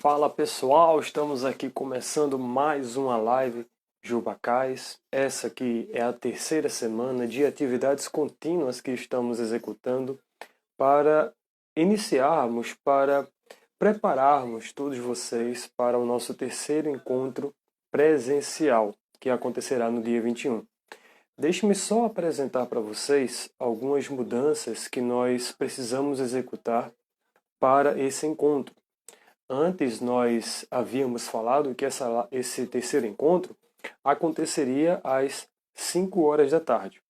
Fala pessoal, estamos aqui começando mais uma live Jubacais. Essa aqui é a terceira semana de atividades contínuas que estamos executando para iniciarmos, para prepararmos todos vocês para o nosso terceiro encontro presencial, que acontecerá no dia 21. Deixe-me só apresentar para vocês algumas mudanças que nós precisamos executar para esse encontro. Antes nós havíamos falado que esse terceiro encontro aconteceria às 5 horas da tarde.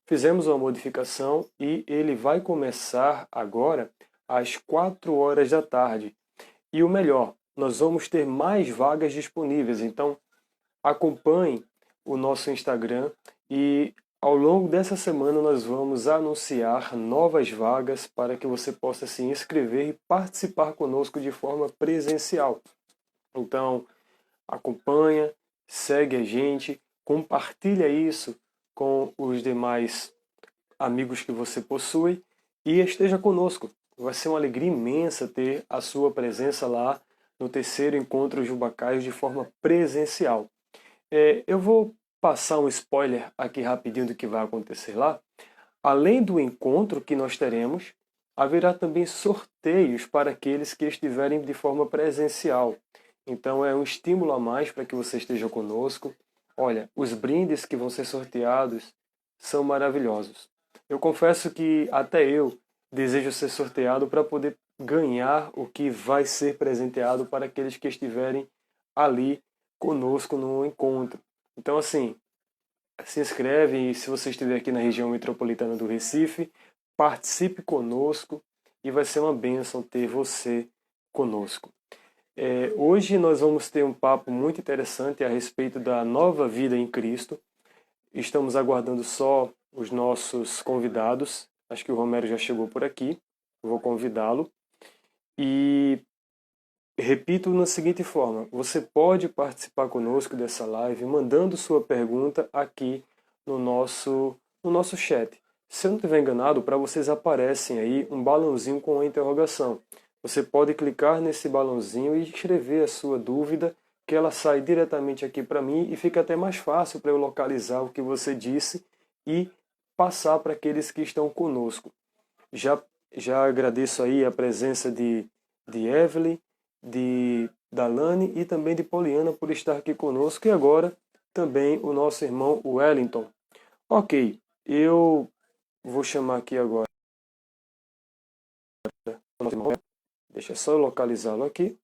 Fizemos uma modificação e ele vai começar agora às 4 horas da tarde. E o melhor, nós vamos ter mais vagas disponíveis, então acompanhe o nosso Instagram e ao longo dessa semana nós vamos anunciar novas vagas para que você possa se inscrever e participar conosco de forma presencial. Então, acompanha, segue a gente, compartilha isso com os demais amigos que você possui e esteja conosco. Vai ser uma alegria imensa ter a sua presença lá no terceiro encontro Jubacais de forma presencial. Eu vou passar um spoiler aqui rapidinho do que vai acontecer lá. Além do encontro que nós teremos, haverá também sorteios para aqueles que estiverem de forma presencial. Então é um estímulo a mais para que você esteja conosco. Olha, os brindes que vão ser sorteados são maravilhosos. Eu confesso que até eu desejo ser sorteado para poder ganhar o que vai ser presenteado para aqueles que estiverem ali conosco no encontro. Então, assim, se inscreve e se você estiver aqui na região metropolitana do Recife, participe conosco e vai ser uma bênção ter você conosco. Hoje nós vamos ter um papo muito interessante a respeito da nova vida em Cristo. Estamos aguardando só os nossos convidados. Acho que o Romero já chegou por aqui. Vou convidá-lo. E repito na seguinte forma, você pode participar conosco dessa live mandando sua pergunta aqui no nosso chat. Se eu não estiver enganado, para vocês aparecem aí um balãozinho com uma interrogação. Você pode clicar nesse balãozinho e escrever a sua dúvida, que ela sai diretamente aqui para mim e fica até mais fácil para eu localizar o que você disse e passar para aqueles que estão conosco. Já agradeço aí a presença de Evelyn, de Dalane e também de Poliana por estar aqui conosco e agora também o nosso irmão Wellington. Ok, eu vou chamar aqui agora o nosso irmão. Deixa só eu localizá-lo aqui,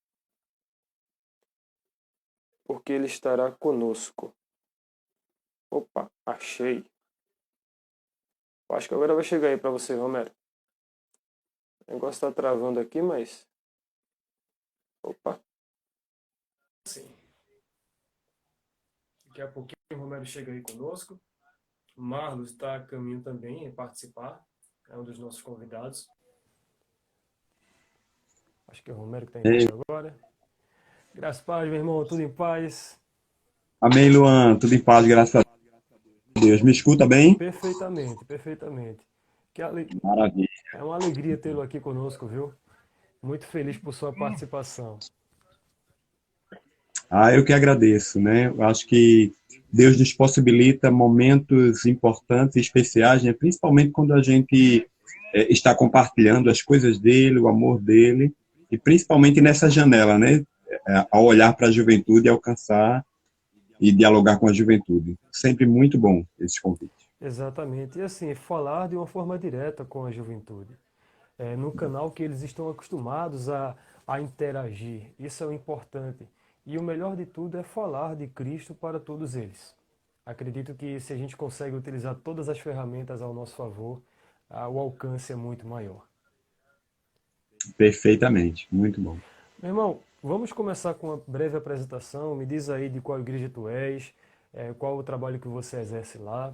porque ele estará conosco. Opa, achei. Acho que agora vai chegar aí para você, Romero. O negócio está travando aqui, mas... Opa. Sim. Daqui a pouquinho o Romero chega aí conosco. O Marlos está a caminho também em participar. É um dos nossos convidados. Acho que é o Romero que está entrando agora. Graças a paz, meu irmão. Tudo em paz? Amém, Luan. Tudo em paz, graças a Deus. Me escuta bem? Perfeitamente, perfeitamente. Maravilha. É uma alegria tê-lo aqui conosco, viu? Muito feliz por sua participação. Eu que agradeço, né? Eu acho que Deus nos possibilita momentos importantes e especiais, né? Principalmente quando a gente está compartilhando as coisas dele, o amor dele, e principalmente nessa janela, né? Ao olhar para a juventude e alcançar e dialogar com a juventude. Sempre muito bom esse convite. Exatamente. E assim, falar de uma forma direta com a juventude. No canal que eles estão acostumados a interagir. Isso é o importante. E o melhor de tudo é falar de Cristo para todos eles. Acredito que se a gente consegue utilizar todas as ferramentas ao nosso favor, o alcance é muito maior. Perfeitamente. Muito bom. Meu irmão, vamos começar com uma breve apresentação. Me diz aí de qual igreja tu és, qual o trabalho que você exerce lá,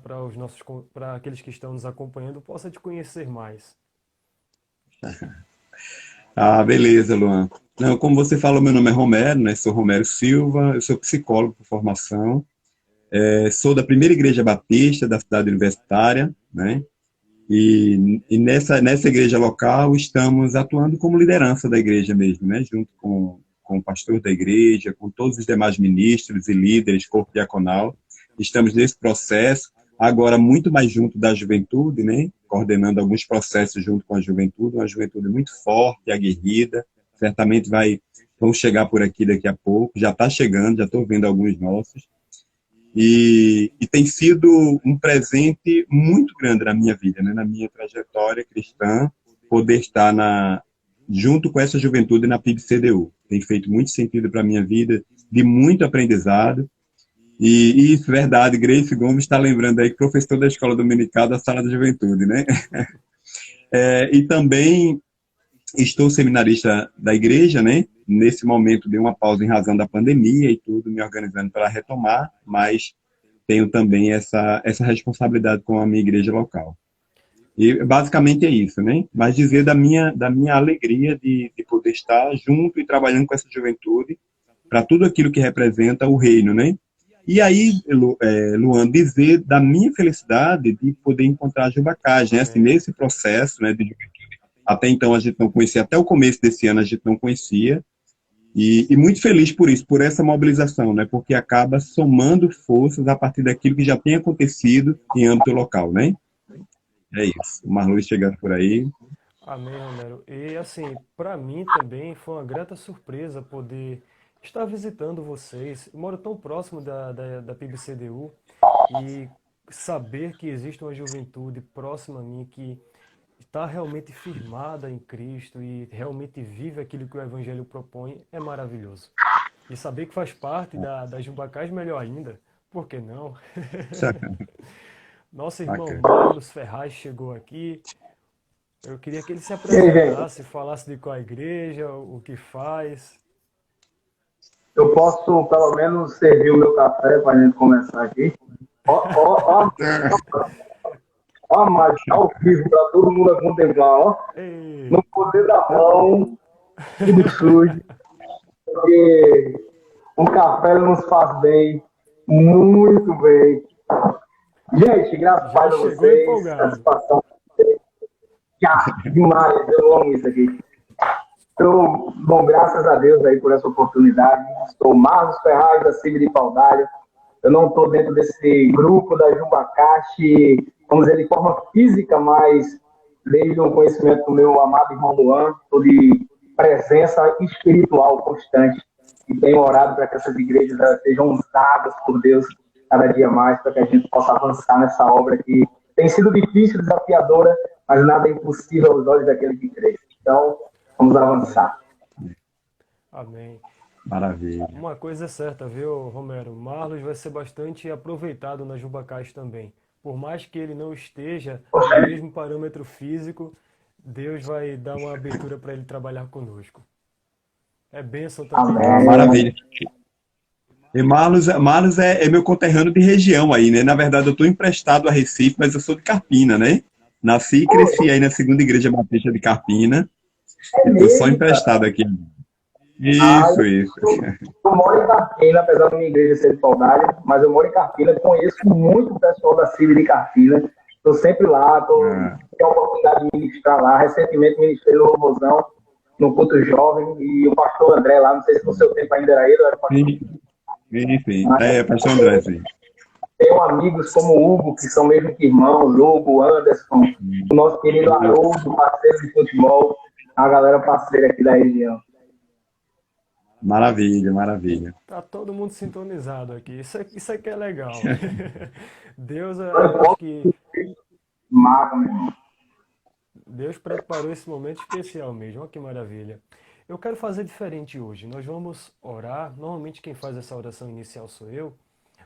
para aqueles que estão nos acompanhando possam te conhecer mais. Beleza, Luan. Não, como você falou, meu nome é Romero, né? Sou Romero Silva, eu sou psicólogo por formação, sou da primeira igreja batista da cidade universitária, né? E nessa igreja local estamos atuando como liderança da igreja mesmo, né? Junto com com o pastor da igreja, com todos os demais ministros e líderes, corpo diaconal. Estamos nesse processo, agora muito mais junto da juventude, né? Coordenando alguns processos junto com a juventude, uma juventude muito forte, aguerrida, certamente vão chegar por aqui daqui a pouco, já está chegando, já estou vendo alguns nossos, e tem sido um presente muito grande na minha vida, né? Na minha trajetória cristã, poder estar junto com essa juventude na PIB-CDU. Tem feito muito sentido para a minha vida, de muito aprendizado. E isso, verdade, Grace Gomes está lembrando aí que professor da escola dominical da sala da juventude, né? E também estou seminarista da igreja, né? Nesse momento dei uma pausa em razão da pandemia e tudo, me organizando para retomar, mas tenho também essa responsabilidade com a minha igreja local. E basicamente é isso, né? Mas dizer da minha alegria de poder estar junto e trabalhando com essa juventude para tudo aquilo que representa o reino, né? E aí, Luan, dizer da minha felicidade de poder encontrar a Juba Cais, né? Assim, nesse processo, né, de juventude. Até então a gente não conhecia, até o começo desse ano a gente não conhecia. E muito feliz por isso, por essa mobilização, né? Porque acaba somando forças a partir daquilo que já tem acontecido em âmbito local, né? É isso. O Marluís chegando por aí. Amém, Romero. E assim, para mim também foi uma grata surpresa poder estar visitando vocês. Eu moro tão próximo da PIB-CDU e saber que existe uma juventude próxima a mim que está realmente firmada em Cristo e realmente vive aquilo que o Evangelho propõe é maravilhoso. E saber que faz parte da Jubacás, melhor ainda. Por que não? Nosso irmão Bacana. Marlos Ferraz chegou aqui. Eu queria que ele se E aí, gente, apresentasse, falasse de qual igreja, o que faz. eu posso pelo menos servir o meu café para a gente começar aqui? Ó, ó, mas ao vivo para todo mundo a contemplar, ó, Ei, no poder da mão, tudo sujo, porque um café nos faz bem, muito bem. Gente, graças a já Deus a chegou vocês, empolgado. satisfação. Já, demais, eu amo isso aqui. Então, bom, graças a Deus aí por essa oportunidade. Sou Marcos Ferraz, da Sigla de Paudalho. Eu não estou dentro desse grupo da Jumbacaxi, vamos dizer, de forma física, mas desde um conhecimento do meu amado irmão Luan, estou de presença espiritual constante e tenho orado para que essas igrejas sejam usadas por Deus cada dia mais, para que a gente possa avançar nessa obra que tem sido difícil, desafiadora, mas nada é impossível aos olhos daquele que crê. Então, vamos avançar. Amém. Maravilha. Uma coisa é certa, viu, Romero? Marlos vai ser bastante aproveitado na Jubacás também. Por mais que ele não esteja no mesmo parâmetro físico, Deus vai dar uma abertura para ele trabalhar conosco. É bênção também isso. Maravilha. E Marlos é meu conterrâneo de região aí, né? Na verdade, eu estou emprestado a Recife, mas eu sou de Carpina, né? Nasci e cresci aí na segunda igreja batista de Carpina. Estou só emprestado aqui. Isso. Eu moro em Carpina, apesar da minha igreja ser de Paudalho, mas eu moro em Carpina, conheço muito o pessoal da CIV de Carpina. Estou sempre lá, tenho a oportunidade de ministrar lá. Recentemente ministrei no Louvorzão, no culto jovem, e o pastor André lá, não sei se no seu tempo ainda era ele, ou era o pastor. Sim. Pastor André, sim. Tenho amigos como o Hugo, que são mesmo que irmãos, Hugo, Anderson, o nosso querido Haroldo, parceiro de futebol, a galera parceira aqui da região. Maravilha. Tá todo mundo sintonizado aqui. Isso aqui é legal. Deus, eu acho que Maga, meu irmão. Deus preparou esse momento especial mesmo. Olha que maravilha. Eu quero fazer diferente hoje. Nós vamos orar. Normalmente quem faz essa oração inicial sou eu.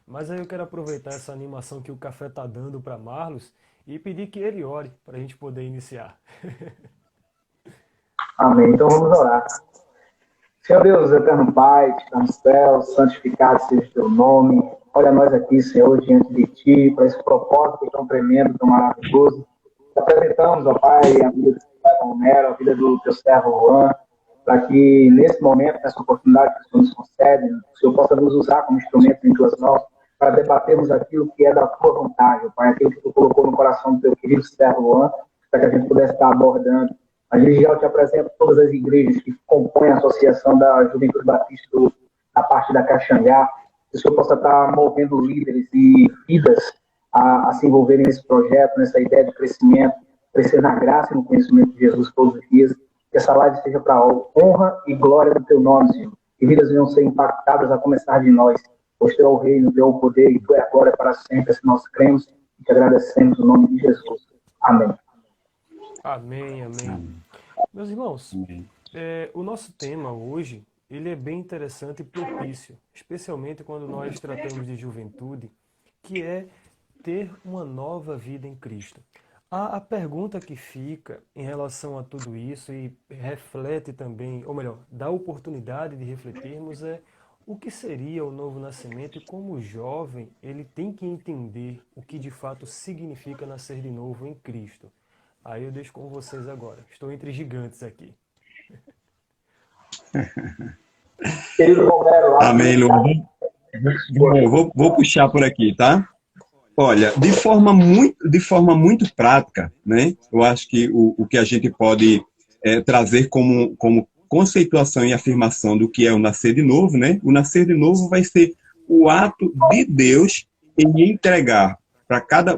Mas aí eu quero aproveitar essa animação que o café está dando para Marlos e pedir que ele ore para a gente poder iniciar. Amém. Então vamos orar. Senhor Deus, eterno Pai, que está no céu, santificado seja o teu nome. Olha nós aqui, Senhor, diante de Ti, para esse propósito tão tremendo, tão maravilhoso. Te apresentamos, ó Pai, a vida do teu servo Romero, a vida do teu servo Juan, para que nesse momento, nessa oportunidade que o Senhor nos concede, o Senhor possa nos usar como instrumento em tuas mãos, para debatermos aquilo que é da tua vontade, ó Pai, aquilo que tu colocou no coração do teu querido servo Juan, para que a gente pudesse estar abordando A Gilial te apresenta todas as igrejas que compõem a Associação da Juventude Batista da parte da Caxangá, que o Senhor possa estar movendo líderes e vidas a se envolverem nesse projeto, nessa ideia de crescimento, crescer na graça e no conhecimento de Jesus todos os dias. Que essa live seja para a honra e glória do teu nome, Senhor. Que vidas venham ser impactadas a começar de nós. Pois tu é o reino, tu é o poder e tu é a glória para sempre. Assim nós cremos e te agradecemos no nome de Jesus. Amém. Amém, amém. Meus irmãos, o nosso tema hoje, ele é bem interessante e propício, especialmente quando nós tratamos de juventude, que é ter uma nova vida em Cristo. A pergunta que fica em relação a tudo isso e reflete também, ou melhor, dá oportunidade de refletirmos o que seria o novo nascimento e como o jovem ele tem que entender o que de fato significa nascer de novo em Cristo. Aí eu deixo com vocês agora. Estou entre gigantes aqui. Amém, Luan. Vou puxar por aqui, tá? Olha, de forma muito prática, né? Eu acho que o que a gente pode trazer como conceituação e afirmação do que é o nascer de novo, né? O nascer de novo vai ser o ato de Deus em entregar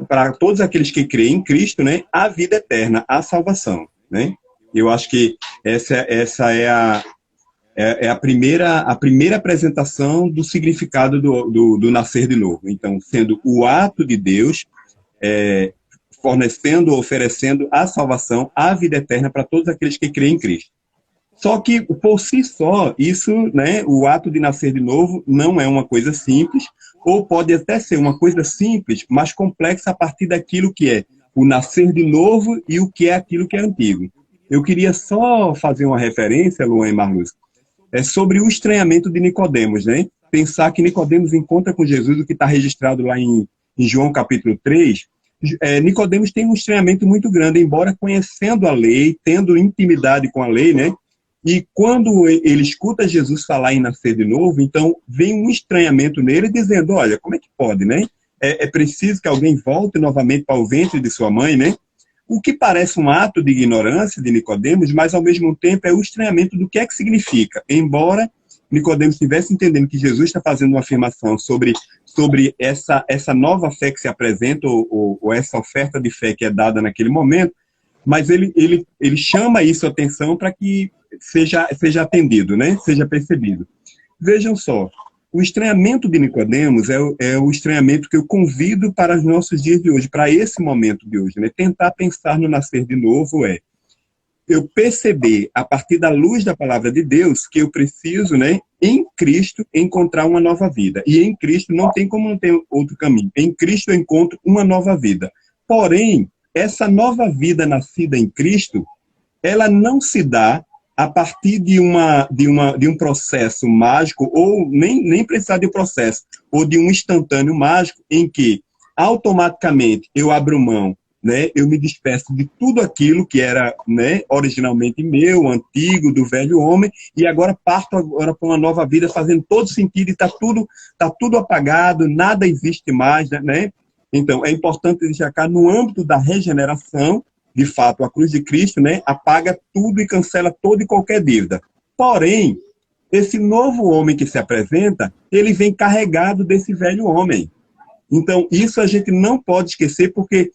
para todos aqueles que creem em Cristo, né, a vida eterna, a salvação, né? Eu acho que essa é a primeira apresentação do significado do nascer de novo. Então, sendo o ato de Deus fornecendo, oferecendo a salvação, a vida eterna para todos aqueles que creem em Cristo. Só que, por si só, isso, né, o ato de nascer de novo não é uma coisa simples, ou pode até ser uma coisa simples, mas complexa a partir daquilo que é o nascer de novo e o que é aquilo que é antigo. Eu queria só fazer uma referência, Luan e Marluz, sobre o estranhamento de Nicodemos, né? Pensar que Nicodemos encontra com Jesus, o que está registrado lá em João capítulo 3, Nicodemos tem um estranhamento muito grande, embora conhecendo a lei, tendo intimidade com a lei, né? E quando ele escuta Jesus falar em nascer de novo, então vem um estranhamento nele, dizendo, olha, como é que pode, né? É preciso que alguém volte novamente para o ventre de sua mãe, né? O que parece um ato de ignorância de Nicodemos, mas ao mesmo tempo é o estranhamento do que é que significa. Embora Nicodemos estivesse entendendo que Jesus está fazendo uma afirmação sobre essa nova fé que se apresenta, ou essa oferta de fé que é dada naquele momento, mas ele chama isso a atenção para que seja atendido, né? Seja percebido. Vejam só, o estranhamento de Nicodemos é o estranhamento que eu convido para os nossos dias de hoje, para esse momento de hoje, né? Tentar pensar no nascer de novo eu perceber, a partir da luz da palavra de Deus, que eu preciso, né, em Cristo, encontrar uma nova vida. E em Cristo não tem como não ter outro caminho. Em Cristo eu encontro uma nova vida. Porém, essa nova vida nascida em Cristo, ela não se dá a partir de um processo mágico, ou nem precisar de um processo, ou de um instantâneo mágico, em que automaticamente eu abro mão, né, eu me despeço de tudo aquilo que era, né, originalmente meu, antigo, do velho homem, e agora parto para uma nova vida, fazendo todo sentido, e está tudo apagado, nada existe mais, né? Então, é importante destacar, no âmbito da regeneração, de fato, a cruz de Cristo, né, apaga tudo e cancela toda e qualquer dívida. Porém, esse novo homem que se apresenta, ele vem carregado desse velho homem. Então, isso a gente não pode esquecer, porque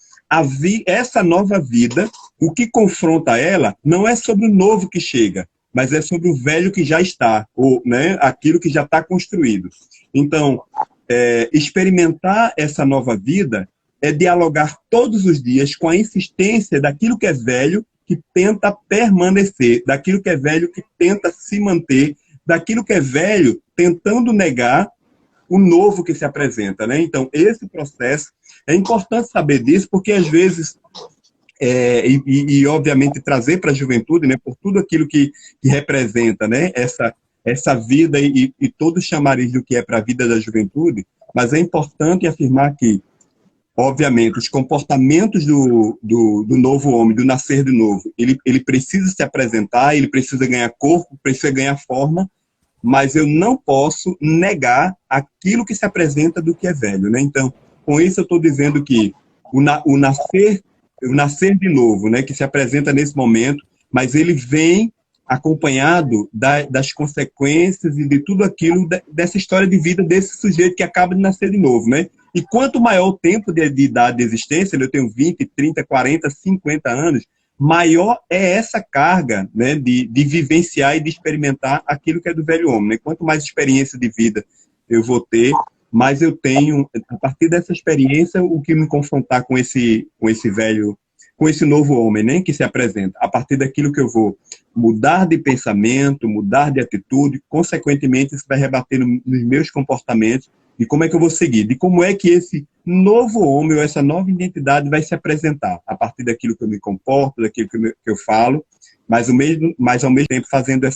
essa nova vida, o que confronta ela, não é sobre o novo que chega, mas é sobre o velho que já está, ou, né, aquilo que já está construído. Então, experimentar essa nova vida é dialogar todos os dias com a insistência daquilo que é velho, que tenta permanecer, daquilo que é velho, que tenta se manter, daquilo que é velho, tentando negar o novo que se apresenta, né? Então, esse processo, é importante saber disso, porque às vezes, obviamente trazer para a juventude, né, por tudo aquilo que representa, né, essa vida e todo o chamariz do que é para a vida da juventude, mas é importante afirmar que, obviamente, os comportamentos do novo homem, do nascer de novo, ele precisa se apresentar, ele precisa ganhar corpo, precisa ganhar forma, mas eu não posso negar aquilo que se apresenta do que é velho, né? Então, com isso eu estou dizendo que o nascer de novo, né, que se apresenta nesse momento, mas ele vem acompanhado das consequências e de tudo aquilo dessa história de vida desse sujeito que acaba de nascer de novo, né? E quanto maior o tempo de idade de existência, eu tenho 20, 30, 40, 50 anos, maior é essa carga, né, de vivenciar e de experimentar aquilo que é do velho homem, né? Quanto mais experiência de vida eu vou ter, mais eu tenho, a partir dessa experiência, o que me confrontar com esse velho, com esse novo homem, né, que se apresenta. A partir daquilo que eu vou mudar de pensamento, mudar de atitude, consequentemente isso vai rebater nos meus comportamentos, de como é que eu vou seguir, de como é que esse novo homem ou essa nova identidade vai se apresentar, a partir daquilo que eu me comporto, daquilo que eu falo, mas ao mesmo tempo fazendo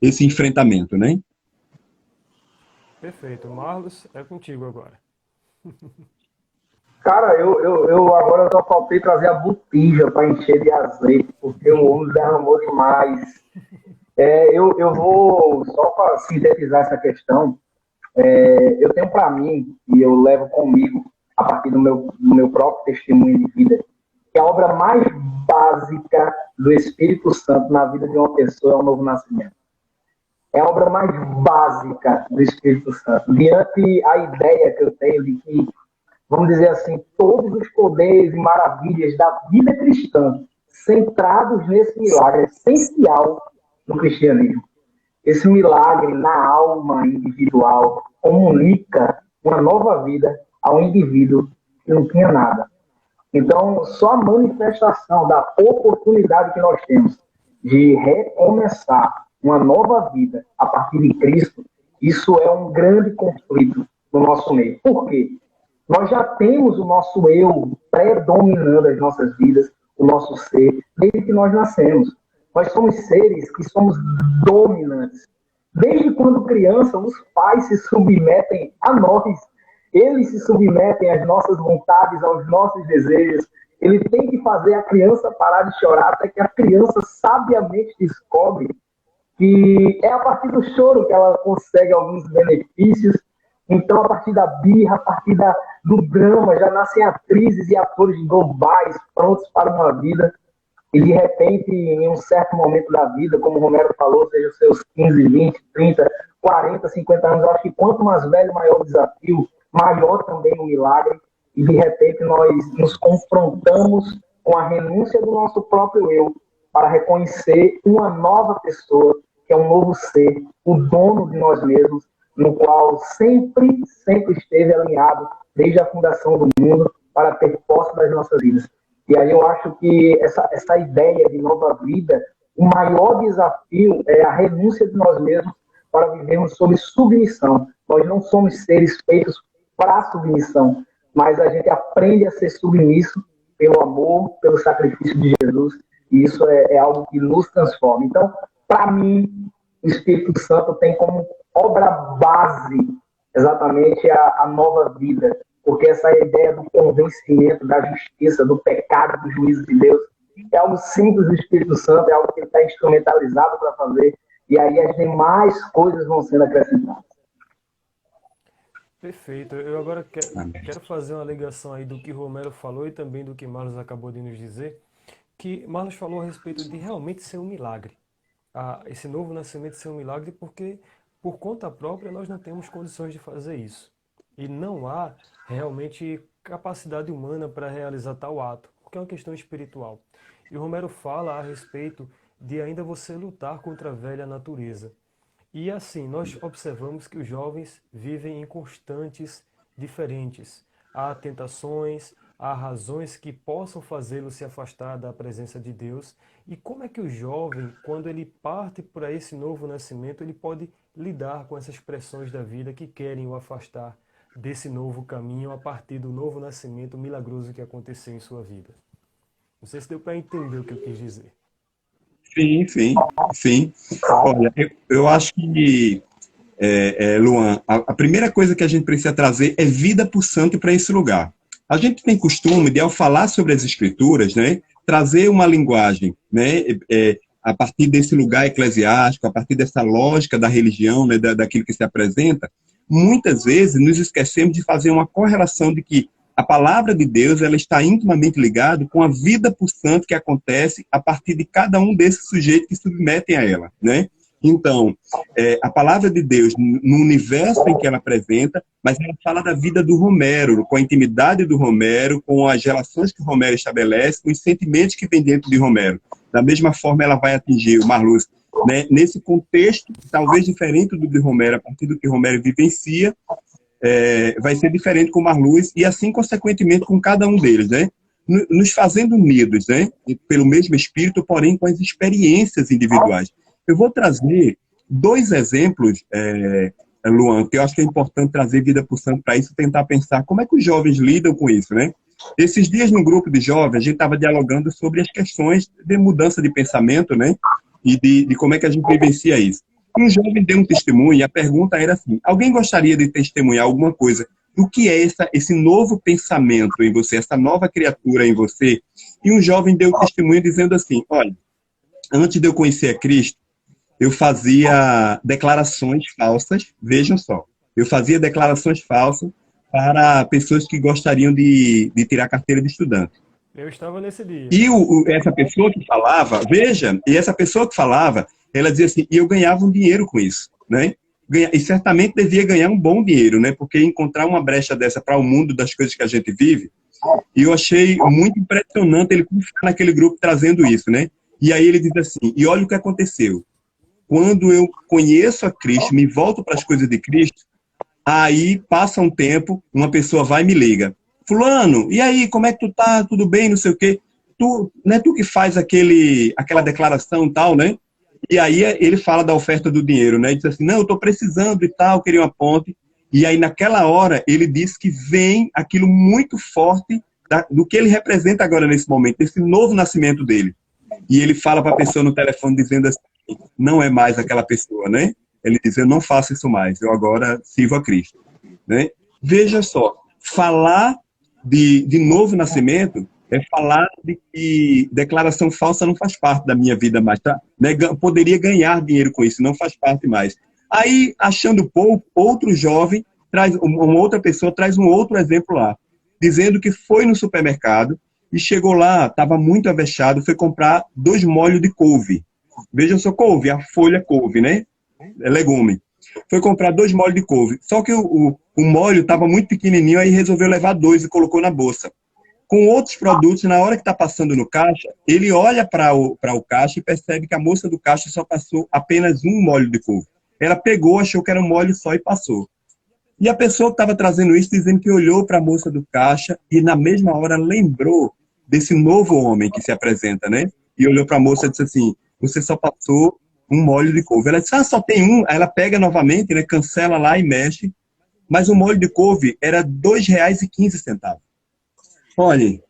esse enfrentamento, né? Perfeito. Marlos, é contigo agora. Cara, eu agora só faltei trazer a botija para encher de azeite, porque o homem derramou demais. Eu vou, só para sintetizar essa questão, eu tenho para mim, e eu levo comigo, a partir do meu próprio testemunho de vida, que a obra mais básica do Espírito Santo na vida de uma pessoa é o novo nascimento. É a obra mais básica do Espírito Santo. Diante a ideia que eu tenho de que, vamos dizer assim, todos os poderes e maravilhas da vida cristã centrados nesse milagre essencial no cristianismo. Esse milagre na alma individual comunica uma nova vida ao indivíduo que não tinha nada. Então, só a manifestação da oportunidade que nós temos de recomeçar uma nova vida a partir de Cristo, isso é um grande conflito no nosso meio. Por quê? Nós já temos o nosso eu predominando as nossas vidas, o nosso ser, desde que nós nascemos. Nós somos seres que somos dominantes. Desde quando criança, os pais se submetem a nós. Eles se submetem às nossas vontades, aos nossos desejos. Ele tem que fazer a criança parar de chorar até que a criança sabiamente descobre que é a partir do choro que ela consegue alguns benefícios. Então, a partir da birra, a partir do drama, já nascem atrizes e atores globais prontos para uma vida. E, de repente, em um certo momento da vida, como o Romero falou, seja os seus 15, 20, 30, 40, 50 anos, eu acho que quanto mais velho, maior o desafio, maior também o milagre. E, de repente, nós nos confrontamos com a renúncia do nosso próprio eu para reconhecer uma nova pessoa, que é um novo ser, o dono de nós mesmos, no qual sempre esteve alinhado, desde a fundação do mundo, para ter posse das nossas vidas. E aí eu acho que essa ideia de nova vida, o maior desafio é a renúncia de nós mesmos para vivermos sob submissão. Nós não somos seres feitos para submissão, mas a gente aprende a ser submisso pelo amor, pelo sacrifício de Jesus, e isso é algo que nos transforma. Então, para mim, o Espírito Santo tem como obra base exatamente a nova vida, porque essa ideia do convencimento da justiça, do pecado, do juízo de Deus, é algo simples do Espírito Santo, é algo que ele está instrumentalizado para fazer, e aí as demais coisas vão sendo acrescentadas. Perfeito. Eu agora quero fazer uma ligação aí do que Romero falou e também do que Marlos acabou de nos dizer, que Marlos falou a respeito de realmente ser um milagre. Esse novo nascimento ser um milagre porque, por conta própria, nós não temos condições de fazer isso. E não há realmente capacidade humana para realizar tal ato, porque é uma questão espiritual. E o Romero fala a respeito de ainda você lutar contra a velha natureza. E assim, nós observamos que os jovens vivem em constantes diferentes. Há tentações, há razões que possam fazê-lo se afastar da presença de Deus. E como é que o jovem, quando ele parte para esse novo nascimento, ele pode lidar com essas pressões da vida que querem o afastar desse novo caminho a partir do novo nascimento milagroso que aconteceu em sua vida? Não sei se deu para entender o que eu quis dizer. Sim. Olha, eu acho que, Luan, a primeira coisa que a gente precisa trazer é vida para o santo para esse lugar. A gente tem costume de, ao falar sobre as Escrituras, né, trazer uma linguagem, né, a partir desse lugar eclesiástico, a partir dessa lógica da religião, né, daquilo que se apresenta. Muitas vezes nos esquecemos de fazer uma correlação de que a palavra de Deus ela está intimamente ligada com a vida pulsante que acontece a partir de cada um desses sujeitos que submetem a ela, né? Então, a palavra de Deus, no universo em que ela apresenta, mas ela fala da vida do Romero, com a intimidade do Romero, com as relações que o Romero estabelece, com os sentimentos que vem dentro de Romero. Da mesma forma, ela vai atingir o Marluz, né? Nesse contexto, talvez diferente do de Romero, a partir do que Romero vivencia, vai ser diferente com o Marluz e assim, consequentemente, com cada um deles, né? Nos fazendo unidos, né? Pelo mesmo espírito, porém com as experiências individuais. Eu vou trazer 2 exemplos, Luan, que eu acho que é importante trazer vida para o santo para isso, tentar pensar como é que os jovens lidam com isso, né? Esses dias, num grupo de jovens, a gente estava dialogando sobre as questões de mudança de pensamento, né? E de como é que a gente vivencia isso. Um jovem deu um testemunho e a pergunta era assim: alguém gostaria de testemunhar alguma coisa do que é esse novo pensamento em você, essa nova criatura em você? E um jovem deu um testemunho dizendo assim: olha, antes de eu conhecer a Cristo, eu fazia declarações falsas, vejam só, eu fazia declarações falsas para pessoas que gostariam de tirar carteira de estudante. Eu estava nesse dia. E essa pessoa que falava, veja, e essa pessoa que falava, ela dizia assim, e eu ganhava um dinheiro com isso, né? E certamente devia ganhar um bom dinheiro, né? Porque encontrar uma brecha dessa para o mundo das coisas que a gente vive, e eu achei muito impressionante ele ficar naquele grupo trazendo isso, né? E aí ele diz assim, e olha o que aconteceu. Quando eu conheço a Cristo, me volto para as coisas de Cristo, aí passa um tempo, uma pessoa vai e me liga. Fulano, e aí, como é que tu tá? Tudo bem? Não sei o quê. Não é tu que faz aquela declaração e tal, né? E aí ele fala da oferta do dinheiro, né? Ele diz assim, não, eu tô precisando e tal, queria uma ponte. E aí naquela hora ele diz que vem aquilo muito forte do que ele representa agora nesse momento, desse novo nascimento dele. E ele fala para a pessoa no telefone dizendo assim, não é mais aquela pessoa, né? Ele diz, eu não faço isso mais, eu agora sirvo a Cristo, né? Veja só, falar de novo nascimento é falar de que declaração falsa não faz parte da minha vida mais, tá? Né? Poderia ganhar dinheiro com isso, não faz parte mais. Aí, achando pouco, outro jovem, uma outra pessoa traz um outro exemplo lá, dizendo que foi no supermercado e chegou lá, estava muito avexado, foi comprar 2 molhos de couve. Vejam só, couve, a folha couve, né? É legume. Foi comprar 2 molhos de couve. Só que o molho estava muito pequenininho, aí resolveu levar 2 e colocou na bolsa. Com outros produtos, na hora que está passando no caixa, ele olha para o caixa e percebe que a moça do caixa só passou apenas 1 molho de couve. Ela pegou, achou que era um molho só e passou. E a pessoa que estava trazendo isso, dizendo que olhou para a moça do caixa e na mesma hora lembrou desse novo homem que se apresenta, né? E olhou para a moça e disse assim, você só passou 1 molho de couve. Ela disse, só tem 1. Aí ela pega novamente, né, cancela lá e mexe. Mas o molho de couve era R$ 2,15. Olha,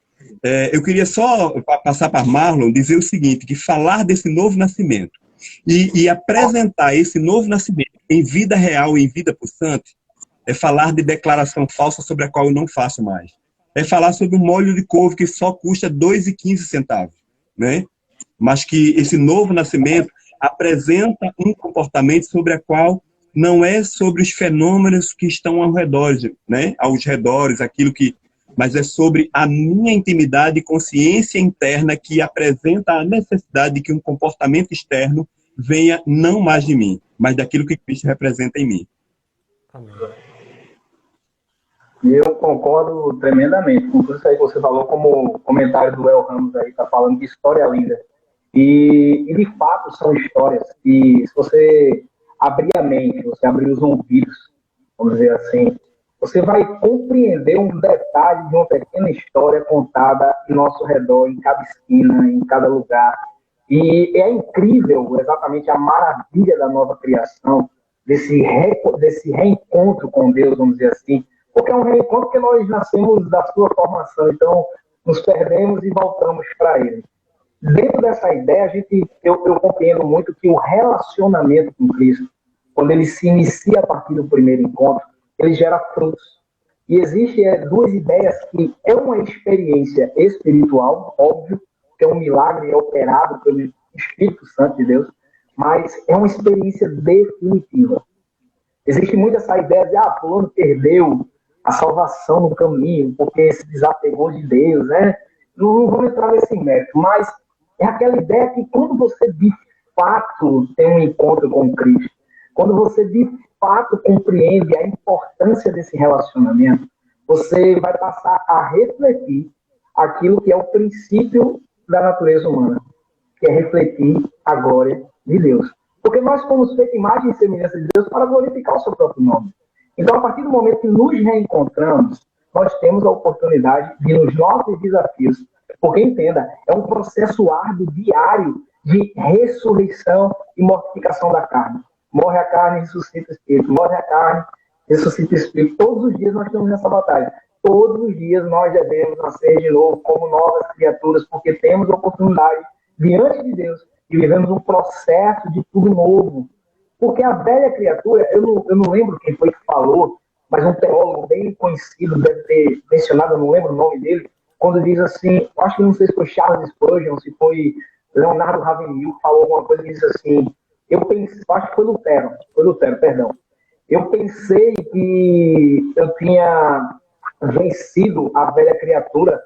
eu queria só passar para Marlon dizer o seguinte, que falar desse novo nascimento e apresentar esse novo nascimento em vida real e em vida pulsante é falar de declaração falsa sobre a qual eu não faço mais. É falar sobre um molho de couve que só custa R$ 2,15, né? Mas que esse novo nascimento apresenta um comportamento sobre a qual não é sobre os fenômenos que estão ao redor, né? Aos redores, aquilo que... Mas é sobre a minha intimidade e consciência interna que apresenta a necessidade de que um comportamento externo venha não mais de mim, mas daquilo que Cristo representa em mim. Amém. Eu concordo tremendamente com tudo isso aí que você falou, como o comentário do El Ramos aí, está falando de história linda. E de fato são histórias que, se você abrir a mente, você abrir os ouvidos, vamos dizer assim, você vai compreender um detalhe de uma pequena história contada em nosso redor, em cada esquina, em cada lugar. E é incrível exatamente a maravilha da nova criação, desse reencontro com Deus, vamos dizer assim, porque é um reencontro que nós nascemos da sua formação, então nos perdemos e voltamos para Ele. Dentro dessa ideia, eu compreendo muito que o relacionamento com Cristo, quando ele se inicia a partir do primeiro encontro, ele gera frutos. E existem 2 ideias que é uma experiência espiritual, óbvio, que é um milagre operado pelo Espírito Santo de Deus, mas é uma experiência definitiva. Existe muito essa ideia de, fulano perdeu, a salvação no caminho, porque se desapegou de Deus, né? Não vamos entrar nesse mérito, mas é aquela ideia que quando você de fato tem um encontro com Cristo, quando você de fato compreende a importância desse relacionamento, você vai passar a refletir aquilo que é o princípio da natureza humana, que é refletir a glória de Deus. Porque nós fomos feitos imagem e semelhança de Deus para glorificar o seu próprio nome. Então, a partir do momento que nos reencontramos, nós temos a oportunidade de, nos nossos desafios, porque entenda, é um processo árduo, diário, de ressurreição e mortificação da carne. Morre a carne, ressuscita o espírito. Morre a carne, ressuscita o espírito. Todos os dias nós temos essa batalha. Todos os dias nós devemos nascer de novo como novas criaturas, porque temos a oportunidade, diante de Deus, de vivermos um processo de tudo novo. Porque a velha criatura, eu não lembro quem foi que falou, mas um teólogo bem conhecido deve ter mencionado, eu não lembro o nome dele, quando diz assim, acho que não sei se foi Charles Spurgeon, se foi Leonardo Ravenhill, que falou alguma coisa que diz assim, eu pensei, acho que foi Lutero, perdão. Eu pensei que eu tinha vencido a velha criatura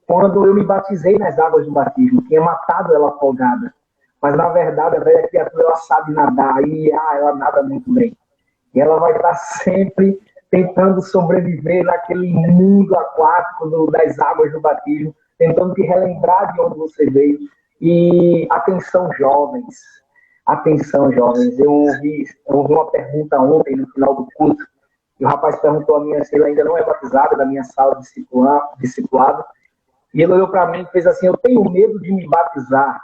quando eu me batizei nas águas do batismo, tinha matado ela afogada. Mas, na verdade, a velha criatura, ela sabe nadar, e ela nada muito bem. E ela vai estar sempre tentando sobreviver naquele mundo aquático das águas do batismo, tentando te relembrar de onde você veio. E atenção, jovens. Atenção, jovens. Eu ouvi uma pergunta ontem, no final do culto, e o rapaz perguntou a mim se ele ainda não é batizado, da minha sala de discipulado, e ele olhou para mim e fez assim, eu tenho medo de me batizar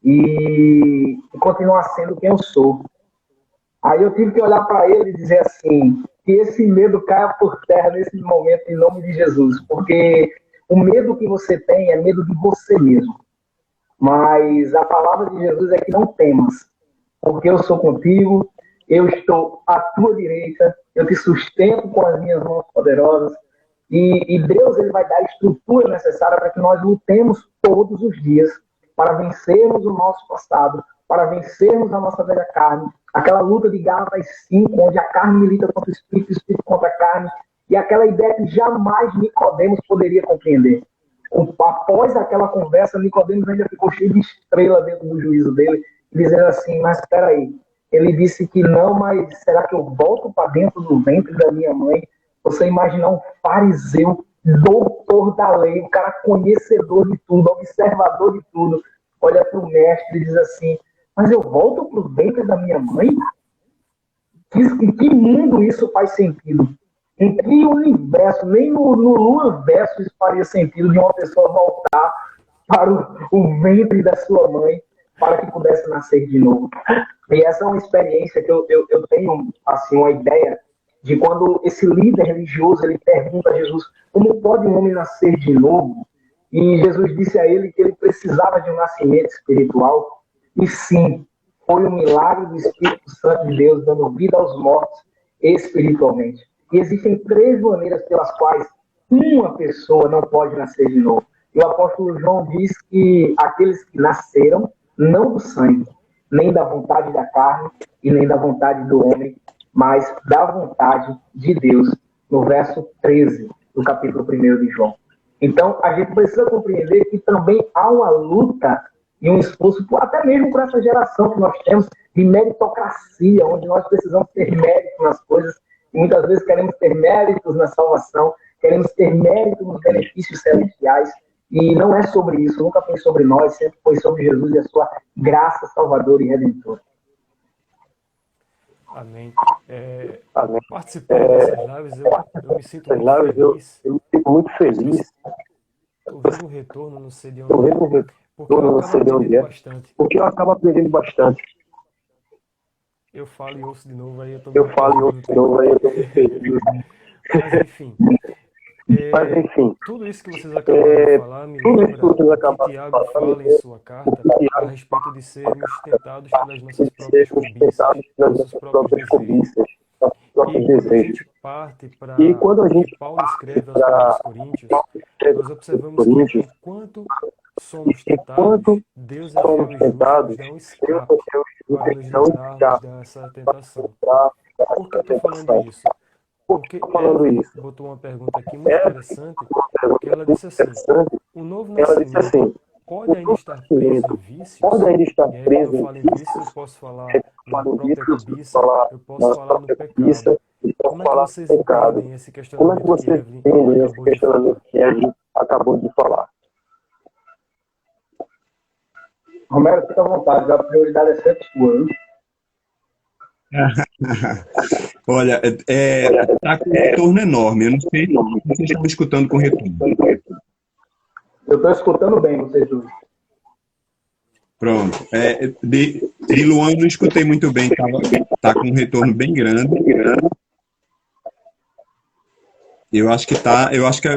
e continuar sendo quem eu sou. Aí eu tive que olhar para ele e dizer assim, que esse medo caia por terra nesse momento, em nome de Jesus, porque o medo que você tem é medo de você mesmo. Mas a palavra de Jesus é que não temas, porque eu sou contigo, eu estou à tua direita, eu te sustento com as minhas mãos poderosas, e Deus ele vai dar a estrutura necessária para que nós lutemos todos os dias para vencermos o nosso passado, para vencermos a nossa velha carne, aquela luta de Gálatas 5, onde a carne milita contra o espírito contra a carne, e aquela ideia que jamais Nicodemos poderia compreender. Após aquela conversa, Nicodemos ainda ficou cheio de estrela dentro do juízo dele, dizendo assim, mas espera aí, ele disse que não, mas será que eu volto para dentro do ventre da minha mãe? Você imaginar um fariseu, doutor da lei, um cara conhecedor de tudo, observador de tudo, olha para o mestre e diz assim, mas eu volto para o ventre da minha mãe? Em que mundo isso faz sentido? Em que universo, nem no universo isso faria sentido de uma pessoa voltar para o ventre da sua mãe para que pudesse nascer de novo. E essa é uma experiência que eu tenho assim, uma ideia de quando esse líder religioso ele pergunta a Jesus como pode um homem nascer de novo? E Jesus disse a ele que ele precisava de um nascimento espiritual. E sim, foi um milagre do Espírito Santo de Deus dando vida aos mortos espiritualmente. E existem 3 maneiras pelas quais uma pessoa não pode nascer de novo. E o apóstolo João diz que aqueles que nasceram não do sangue, nem da vontade da carne e nem da vontade do homem, mas da vontade de Deus, no verso 13 do capítulo 1 de João. Então, a gente precisa compreender que também há uma luta e um esforço, até mesmo por essa geração que nós temos, de meritocracia, onde nós precisamos ter mérito nas coisas, e muitas vezes queremos ter méritos na salvação, queremos ter mérito nos benefícios celestiais, e não é sobre isso, nunca foi sobre nós, sempre foi sobre Jesus e a sua graça salvadora e redentora. Amém. Participando dessas lives, eu me sinto muito feliz. Estou vendo um retorno, não sei de onde porque eu acabo aprendendo bastante. Eu falo e ouço de novo, aí eu estou muito feliz. Mas enfim, tudo isso que vocês acabaram de falar me lembra que Tiago fala em sua carta a respeito de sermos tentados pelas nossas próprias cobiças, nossos próprios desejos. E quando a gente Paulo escreve aos Coríntios, nós observamos que enquanto somos tentados, Deus é fiel e justo, nos dá um escape para nos livrarmos dessa tentação. Por que eu estou falando isso? Porque Evelyn botou uma pergunta aqui muito interessante, que ela disse assim, o novo nascimento pode ainda estar preso em vícios? E aí, quando eu falo em vícios, eu posso falar na própria cobiça, eu posso falar no pecado. Como é que vocês entendem esse questionamento que Evelyn acabou de falar? Romero, fica à vontade, a prioridade é sempre sua, hein? Olha, tá com um retorno enorme. Eu não sei se vocês estão me escutando com retorno. Eu estou escutando bem vocês dois. Pronto. De Luan eu não escutei muito bem, tá com um retorno bem grande. Eu acho que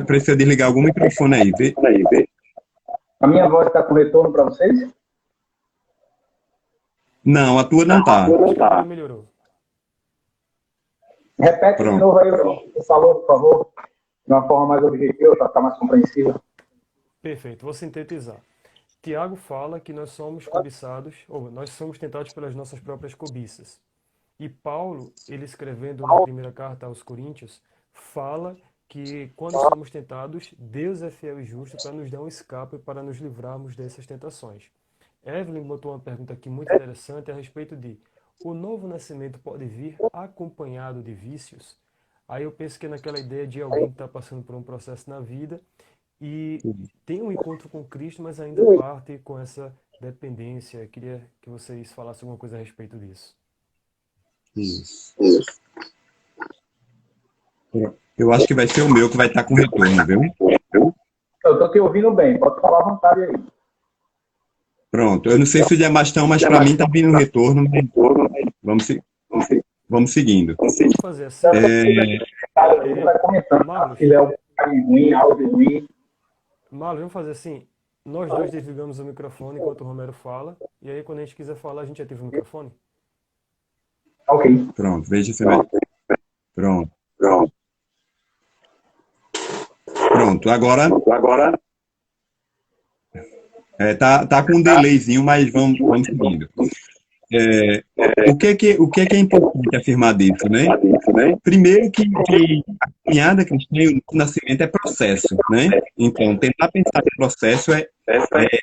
precisa desligar algum microfone aí. Vê. A minha voz está com retorno para vocês? Não, a tua não tá. Melhorou. Repete Pronto. de novo aí o que você falou, por favor, de uma forma mais objetiva, para ficar mais compreensível. Perfeito, vou sintetizar. Tiago fala que nós somos cobiçados, ou nós somos tentados pelas nossas próprias cobiças. E Paulo, ele escrevendo na primeira carta aos Coríntios, fala que quando somos tentados, Deus é fiel e justo para nos dar um escape para nos livrarmos dessas tentações. Evelyn botou uma pergunta aqui muito interessante a respeito de o novo nascimento pode vir acompanhado de vícios? Aí eu penso que é naquela ideia de alguém que está passando por um processo na vida e tem um encontro com Cristo, mas ainda parte com essa dependência. Eu queria que vocês falassem alguma coisa a respeito disso. Isso. Eu acho que vai ser o meu que vai estar com retorno, viu? Eu estou te ouvindo bem, pode falar à vontade aí. Pronto. Eu não sei se os demais estão, mas para mim está vindo um retorno. Vamos seguindo. Vamos fazer assim. Vai comentando. Se tiver um ruim, áudio ruim. Marlon, vamos fazer assim. Nós dois desligamos o microfone enquanto o Romero fala. E aí, quando a gente quiser falar, a gente ativa o microfone. Ok. Pronto, veja se vai. Pronto. Agora tá com um delayzinho, mas vamos seguindo. O que é importante afirmar disso, né? Primeiro que a caminhada cristã, o nascimento é processo, né? Então, tentar pensar no processo é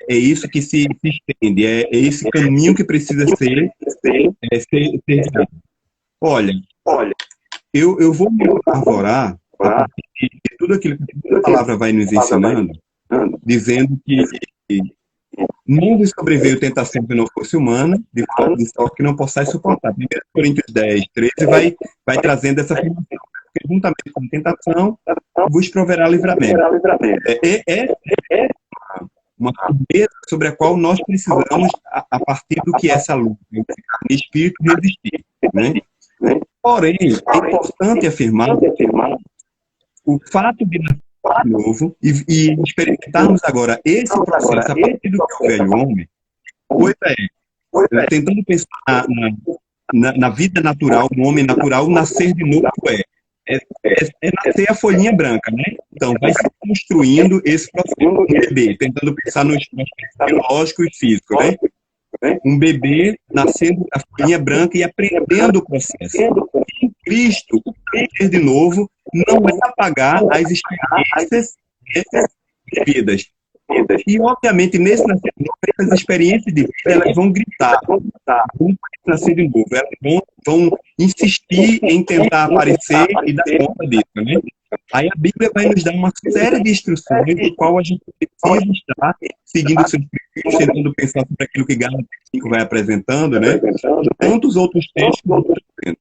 isso que se estende, é esse caminho que precisa ser dado. Olha, eu vou me arvorar a partir de tudo aquilo que a palavra vai nos ensinando, dizendo que não lhe sobreveio tentação que não fosse humana, de sorte que não possais suportar. 1 Coríntios 10, 13 vai trazendo essa afirmação. Porque juntamente com a tentação, vos proverá livramento. É uma firmeza sobre a qual nós precisamos, a partir do que é essa luta, de espírito resistir. Né? Porém, é importante afirmar o fato de nascer de novo e experimentarmos agora esse processo a partir do que é o velho homem, tentando pensar na vida natural, no homem natural, nascer de novo é nascer a folhinha branca, né? Então, vai se construindo esse processo do bebê, tentando pensar no aspecto biológico e físico, né? Um bebê nascendo da folhinha branca e aprendendo o processo. Em Cristo, o nascer de novo não é apagar as experiências vividas. E, obviamente, nesse nascer de novo, essas experiências de vida, elas vão gritar, vão nascer de novo, elas vão insistir em tentar aparecer e dar conta disso, né? Aí a Bíblia vai nos dar uma série de instruções do qual a gente precisa estar seguindo seus princípios, tentando pensar sobre aquilo que Gálatas 5 vai apresentando, né? Tantos outros textos vão apresentando.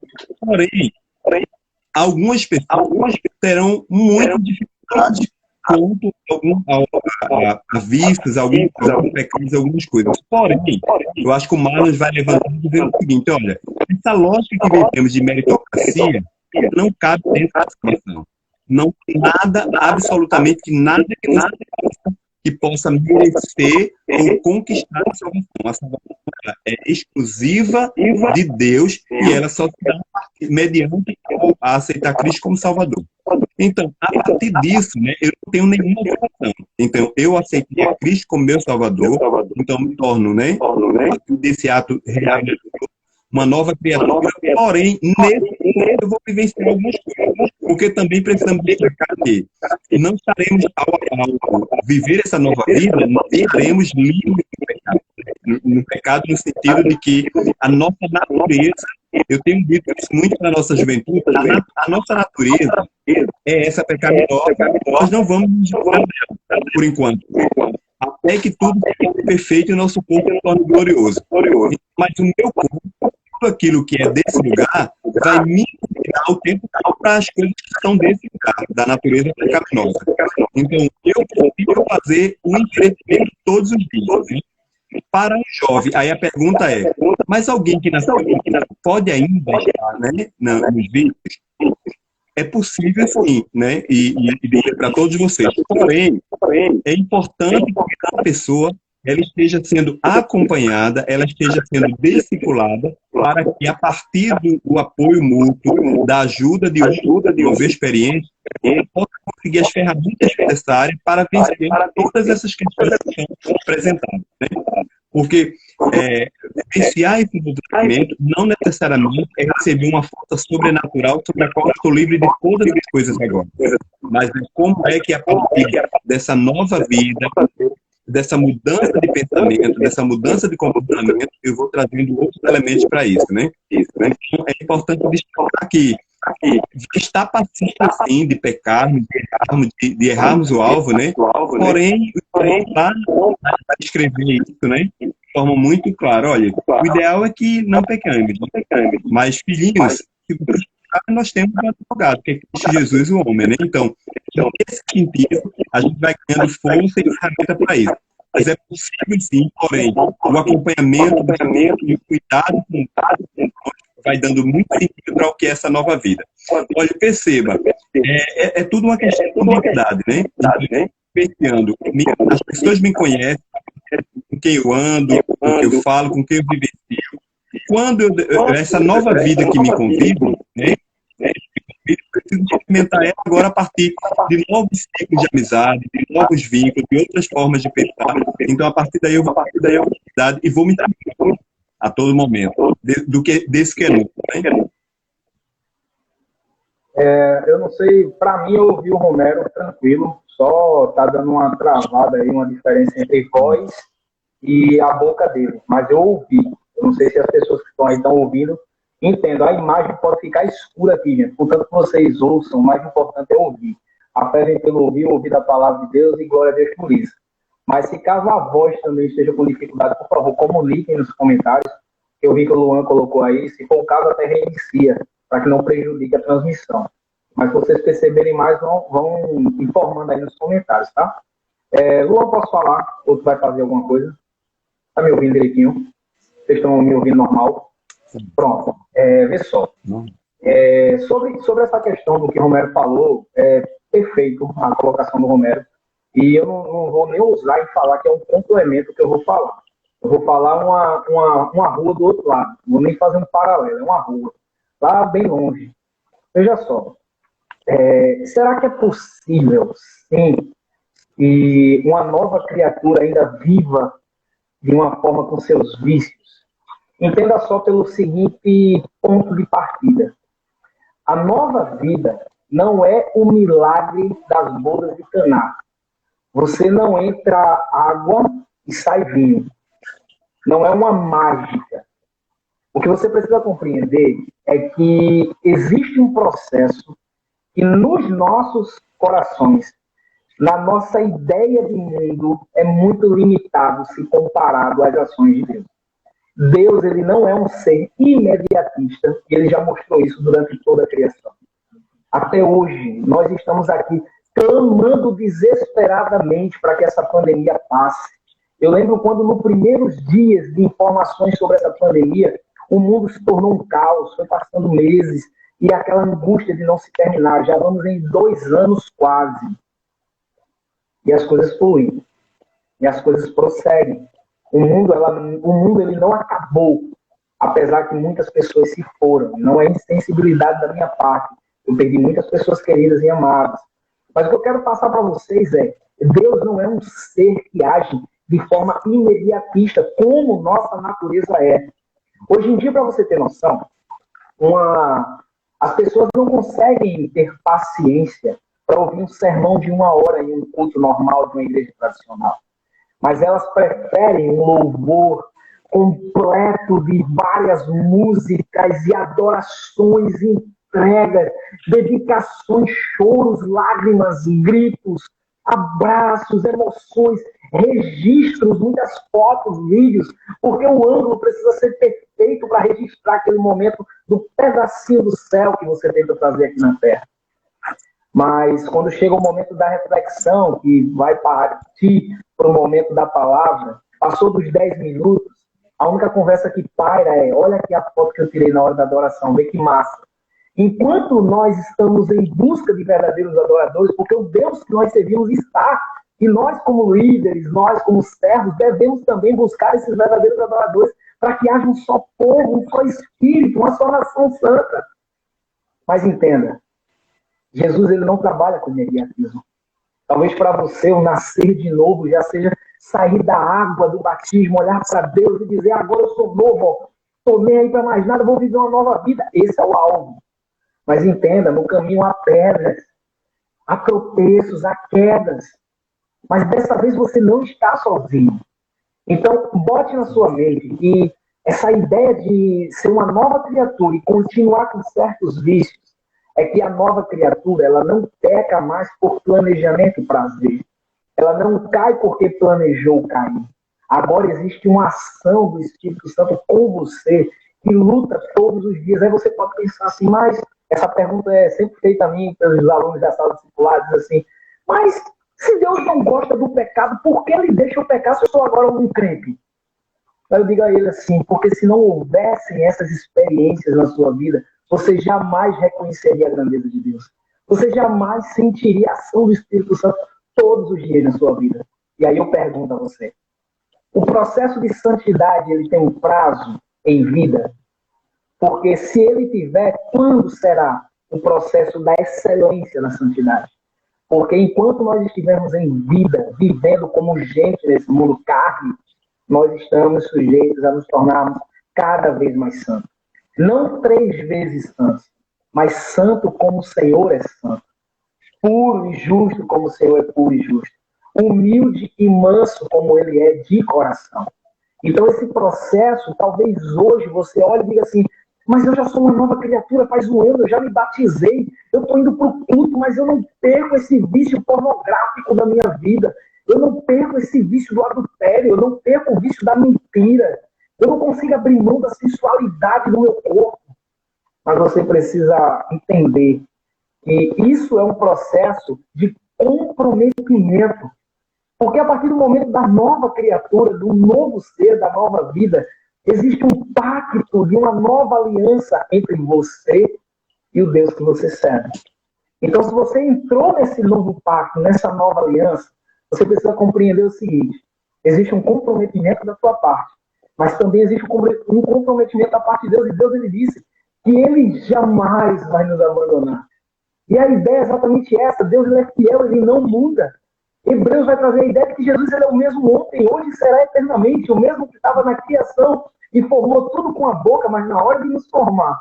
Porém, algumas pessoas terão muita dificuldade quanto a vícios, alguns pecados, algumas coisas. Porém, eu acho que o Marlos vai levantar e dizer o seguinte: olha, essa lógica que vendemos de meritocracia não cabe dentro da salvação. Não tem nada, absolutamente nada que possa merecer ou conquistar a salvação. A salvação é exclusiva de Deus e ela só se dá mediante a aceitar Cristo como Salvador. Então, a partir disso, né, eu não tenho nenhuma obrigação. Então, eu aceitei a Cristo como meu Salvador, então me torno, né, desse ato realizador, uma nova criatura, porém, nesse eu vou vivenciar algumas coisas, porque também precisamos destacar que não estaremos ao viver essa nova vida, não estaremos livres do pecado. No pecado no sentido de que a nossa natureza, eu tenho dito isso muito para a nossa juventude, a nossa natureza é essa pecaminosa, nós não vamos nos livrar dela, por enquanto. Até que tudo seja perfeito e o nosso corpo se torne glorioso. Mas o meu corpo, tudo aquilo que é desse lugar, vai me inclinar o tempo todo para as coisas que são desse lugar, da natureza pecaminosa. Então, eu preciso fazer o enfrentamento todos os dias. Né? Para um jovem, aí a pergunta é, mas alguém que nasceu pode ainda estar, né, nos vídeos? É possível sim, né? E dizer para todos vocês. Porém, é importante que cada pessoa ela esteja sendo acompanhada, ela esteja sendo discipulada, para que a partir do apoio mútuo, da ajuda de novo experiência, ela possa conseguir as ferramentas necessárias para vencer todas essas questões que são apresentadas. Né? Porque vivenciar esse desenvolvimento não necessariamente é receber uma força sobrenatural sobre a qual eu estou livre de todas as coisas agora. Mas como é que a partir dessa nova vida, dessa mudança de pensamento, dessa mudança de comportamento, eu vou trazendo outros elementos para isso, né? Então, é importante destacar que está passível, sim, de pecarmos, de errarmos o alvo, né? Porém, lá para escrever isso, né? De forma muito clara, olha, o ideal é que não pecamos, mas filhinhos, se você pecar, nós temos um advogado, que é Cristo Jesus, o homem, né? Então, nesse sentido, a gente vai ganhando força e ferramenta para isso. Mas é possível, sim, porém, o acompanhamento e o cuidado vai dando muito sentido para o que é essa nova vida. Olha, perceba, é tudo uma questão de identidade, né? Pensando, as pessoas me conhecem, com quem eu ando, com quem eu falo, com quem eu vivencio. Quando essa nova vida que me convido, né? Eu preciso experimentar ela agora a partir de novos ciclos de amizade, de novos vínculos, de outras formas de pensar. Então, a partir daí, eu vou e vou me transformar a todo momento, desse que é novo. Né? Eu não sei, para mim, eu ouvi o Romero tranquilo, só tá dando uma travada aí, uma diferença entre voz e a boca dele. Mas eu ouvi. Eu não sei se as pessoas que estão aí estão ouvindo. Entendo, a imagem pode ficar escura aqui, gente. Portanto, que vocês ouçam, o mais importante é ouvir. Apelem pelo ouvir da palavra de Deus e glória a Deus por isso. Mas se caso a voz também esteja com dificuldade, por favor, comuniquem nos comentários. Eu vi que o Luan colocou aí. Se for o caso, até reinicia, para que não prejudique a transmissão. Mas se vocês perceberem mais, vão informando aí nos comentários, tá? Luan, posso falar? Outro vai fazer alguma coisa? Tá me ouvindo direitinho? Vocês estão me ouvindo normal? Pronto. Vê só. Sobre essa questão do que o Romero falou, é perfeito a colocação do Romero. E eu não vou nem ousar em falar que é um complemento que eu vou falar. Eu vou falar uma rua do outro lado. Não vou nem fazer um paralelo, é uma rua. Lá bem longe. Veja só. Será que é possível, sim, que uma nova criatura ainda viva de uma forma com seus vícios? Entenda só pelo seguinte ponto de partida. A nova vida não é o milagre das bodas de Caná. Você não entra água e sai vinho. Não é uma mágica. O que você precisa compreender é que existe um processo que nos nossos corações, na nossa ideia de mundo, é muito limitado se comparado às ações de Deus. Deus, ele não é um ser imediatista, e ele já mostrou isso durante toda a criação. Até hoje, nós estamos aqui clamando desesperadamente para que essa pandemia passe. Eu lembro quando, nos primeiros dias de informações sobre essa pandemia, o mundo se tornou um caos, foi passando meses, e aquela angústia de não se terminar. Já vamos em 2 anos quase. E as coisas fluem. E as coisas prosseguem. O mundo ele não acabou, apesar que muitas pessoas se foram. Não é insensibilidade da minha parte. Eu perdi muitas pessoas queridas e amadas. Mas o que eu quero passar para vocês é: Deus não é um ser que age de forma imediatista, como nossa natureza é. Hoje em dia, para você ter noção, as pessoas não conseguem ter paciência para ouvir um sermão de 1 hora em um culto normal de uma igreja tradicional. Mas elas preferem um louvor completo de várias músicas e adorações, entregas, dedicações, choros, lágrimas, gritos, abraços, emoções, registros, muitas fotos, vídeos, porque o ângulo precisa ser perfeito para registrar aquele momento do pedacinho do céu que você tenta trazer aqui na Terra. Mas quando chega o momento da reflexão, que vai partir para o momento da palavra, passou dos 10 minutos, a única conversa que paira é: olha aqui a foto que eu tirei na hora da adoração, vê que massa. Enquanto nós estamos em busca de verdadeiros adoradores, porque o Deus que nós servimos está, e nós como líderes, nós como servos, devemos também buscar esses verdadeiros adoradores para que haja um só povo, um só espírito, uma só nação santa. Mas entenda, Jesus ele não trabalha com imediatismo. Talvez para você o nascer de novo já seja sair da água do batismo, olhar para Deus e dizer: agora eu sou novo, estou nem aí para mais nada, vou viver uma nova vida. Esse é o alvo. Mas entenda, no caminho há pedras, há tropeços, há quedas. Mas dessa vez você não está sozinho. Então, bote na sua mente que essa ideia de ser uma nova criatura e continuar com certos vícios é que a nova criatura ela não peca mais por planejamento e prazer. Ela não cai porque planejou cair. Agora existe uma ação do Espírito Santo com você que luta todos os dias. Aí você pode pensar assim: mas essa pergunta é sempre feita a mim pelos alunos da sala discipular, diz assim: mas se Deus não gosta do pecado, por que ele deixa eu pecar se eu sou agora um crente? Aí eu digo a ele assim: porque se não houvessem essas experiências na sua vida, você jamais reconheceria a grandeza de Deus. Você jamais sentiria a ação do Espírito Santo todos os dias na sua vida. E aí eu pergunto a você: o processo de santidade ele tem um prazo em vida? Porque se ele tiver, quando será o processo da excelência na santidade? Porque enquanto nós estivermos em vida, vivendo como gente nesse mundo carne, nós estamos sujeitos a nos tornarmos cada vez mais santos. Não 3 vezes santos, mas santo como o Senhor é santo. Puro e justo como o Senhor é puro e justo. Humilde e manso como ele é de coração. Então esse processo, talvez hoje você olhe e diga assim: mas eu já sou uma nova criatura faz 1 ano, eu já me batizei, eu estou indo para o culto, mas eu não perco esse vício pornográfico da minha vida, eu não perco esse vício do adultério, eu não perco o vício da mentira, eu não consigo abrir mão da sensualidade do meu corpo. Mas você precisa entender que isso é um processo de comprometimento. Porque a partir do momento da nova criatura, do novo ser, da nova vida, existe um pacto de uma nova aliança entre você e o Deus que você serve. Então, se você entrou nesse novo pacto, nessa nova aliança, você precisa compreender o seguinte: existe um comprometimento da sua parte, mas também existe um comprometimento da parte de Deus, e Deus ele disse que ele jamais vai nos abandonar. E a ideia é exatamente essa: Deus ele é fiel, ele não muda. Hebreus vai trazer a ideia de que Jesus ele é o mesmo ontem, hoje e será eternamente, o mesmo que estava na criação e formou tudo com a boca, mas na hora de nos formar,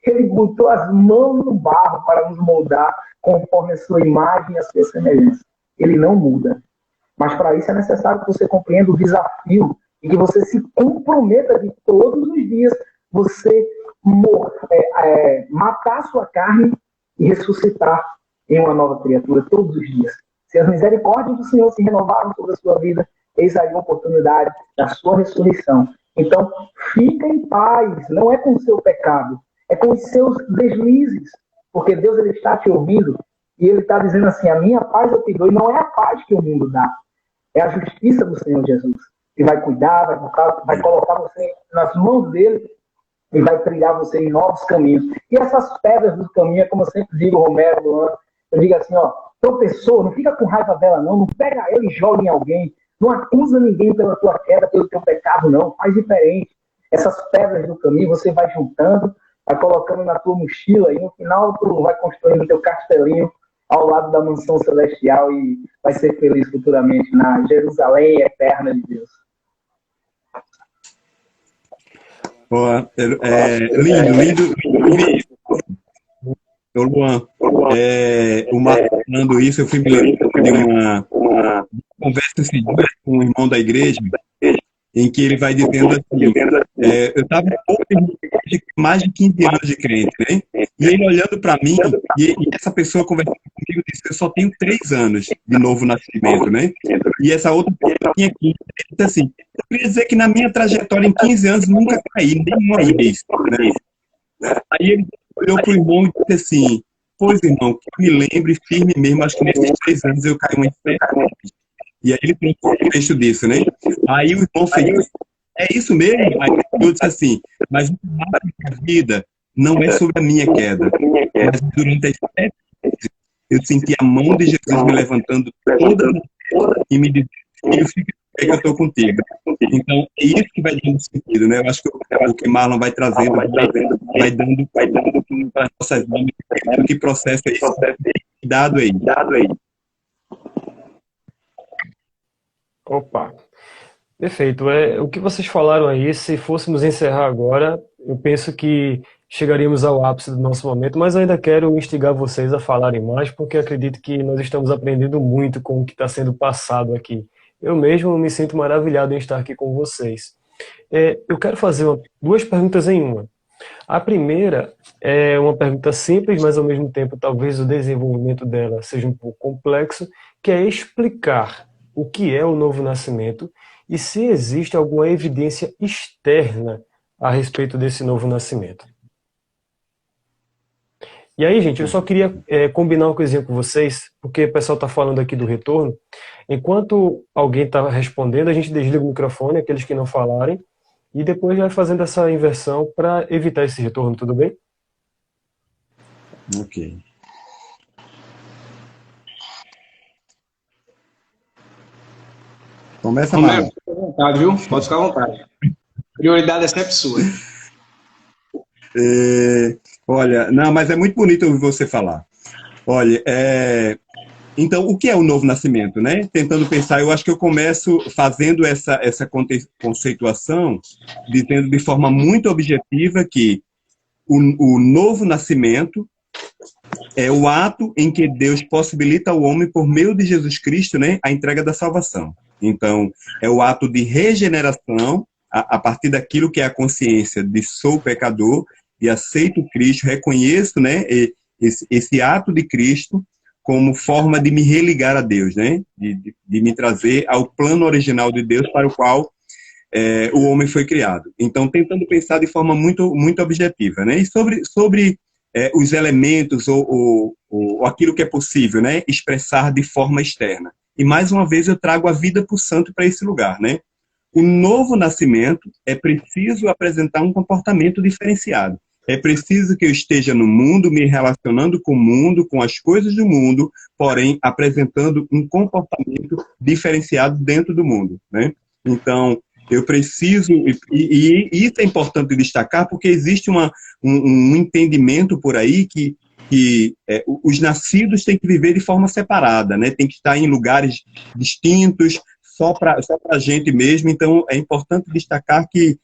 ele botou as mãos no barro para nos moldar conforme a sua imagem e a sua semelhança. Ele não muda. Mas para isso é necessário que você compreenda o desafio e que você se comprometa de todos os dias você matar a sua carne e ressuscitar em uma nova criatura todos os dias. Se as misericórdias do Senhor se renovaram sobre a sua vida, eis aí a oportunidade da sua ressurreição. Então, fica em paz, não é com o seu pecado, é com os seus deslizes, porque Deus ele está te ouvindo e ele está dizendo assim: a minha paz eu te dou, e não é a paz que o mundo dá, é a justiça do Senhor Jesus, que vai cuidar, vai colocar você nas mãos dele e vai trilhar você em novos caminhos. E essas pedras do caminho, é como eu sempre digo, Romero, Luan, eu digo assim, ó: tropeçou, não fica com raiva dela não pega ela e joga em alguém, não acusa ninguém pela tua queda, pelo teu pecado não, faz diferente. Essas pedras do caminho você vai juntando, vai colocando na tua mochila e no final tu vai construindo o teu castelinho ao lado da mansão celestial e vai ser feliz futuramente na Jerusalém eterna de Deus. Ó, lindo, lindo, lindo. Ô, Luan, o Marcos falando isso, eu fui me lembrar de uma conversa esses dias com um irmão da igreja, em que ele vai dizendo assim, eu estava mais de 15 anos de crente, né? E ele olhando para mim, e essa pessoa conversando comigo disse, eu só tenho 3 anos de novo nascimento, né? E essa outra pessoa tinha 15. Ele disse assim, eu queria dizer que na minha trajetória em 15 anos nunca caí, nenhuma vez, né? Aí ele olhou para o irmão e disse assim, pois irmão, que eu me lembre firme mesmo, acho que nesses 3 anos eu caí uma inferno. E aí ele tem um texto disso, né? Aí o irmão fez, é isso mesmo? Aí eu disse assim, mas o máximo da vida não é sobre a minha queda, mas durante as 7 vezes eu senti a mão de Jesus me levantando toda e me dizendo, filho, fica que eu estou contigo. Então, é isso que vai dando sentido, né? Eu acho que o que Marlon vai trazendo, vai dando para as nossas vidas, que processo é isso, dado aí. Opa, perfeito. O que vocês falaram aí, se fôssemos encerrar agora, eu penso que chegaríamos ao ápice do nosso momento, mas eu ainda quero instigar vocês a falarem mais, porque acredito que nós estamos aprendendo muito com o que está sendo passado aqui. Eu mesmo me sinto maravilhado em estar aqui com vocês. Eu quero fazer duas perguntas em uma. A primeira é uma pergunta simples, mas ao mesmo tempo talvez o desenvolvimento dela seja um pouco complexo, que é explicar o que é o novo nascimento e se existe alguma evidência externa a respeito desse novo nascimento. E aí, gente, eu só queria combinar uma coisinha com vocês, porque o pessoal está falando aqui do retorno. Enquanto alguém está respondendo, a gente desliga o microfone, aqueles que não falarem, e depois vai fazendo essa inversão para evitar esse retorno, tudo bem? Ok. Começa, Marlon. Fica à vontade, viu? Pode ficar à vontade. Prioridade é sempre sua. Olha, não, mas é muito bonito ouvir você falar. Olha, então, o que é o novo nascimento, né? Tentando pensar, eu acho que eu começo fazendo essa conceituação, dizendo de forma muito objetiva que o novo nascimento é o ato em que Deus possibilita ao homem, por meio de Jesus Cristo, né, a entrega da salvação. Então, é o ato de regeneração a partir daquilo que é a consciência de sou pecador e aceito Cristo, reconheço, né, esse ato de Cristo como forma de me religar a Deus, né, de me trazer ao plano original de Deus para o qual o homem foi criado. Então, tentando pensar de forma muito, muito objetiva, né, e sobre os elementos ou aquilo que é possível, né, expressar de forma externa. E mais uma vez eu trago a vida para o santo para esse lugar, né? O novo nascimento é preciso apresentar um comportamento diferenciado. É preciso que eu esteja no mundo, me relacionando com o mundo, com as coisas do mundo, porém apresentando um comportamento diferenciado dentro do mundo, né? Então, eu preciso, e isso é importante destacar, porque existe um entendimento por aí que os nascidos têm que viver de forma separada, né? Tem que estar em lugares distintos, só para a gente mesmo. Então, é importante destacar que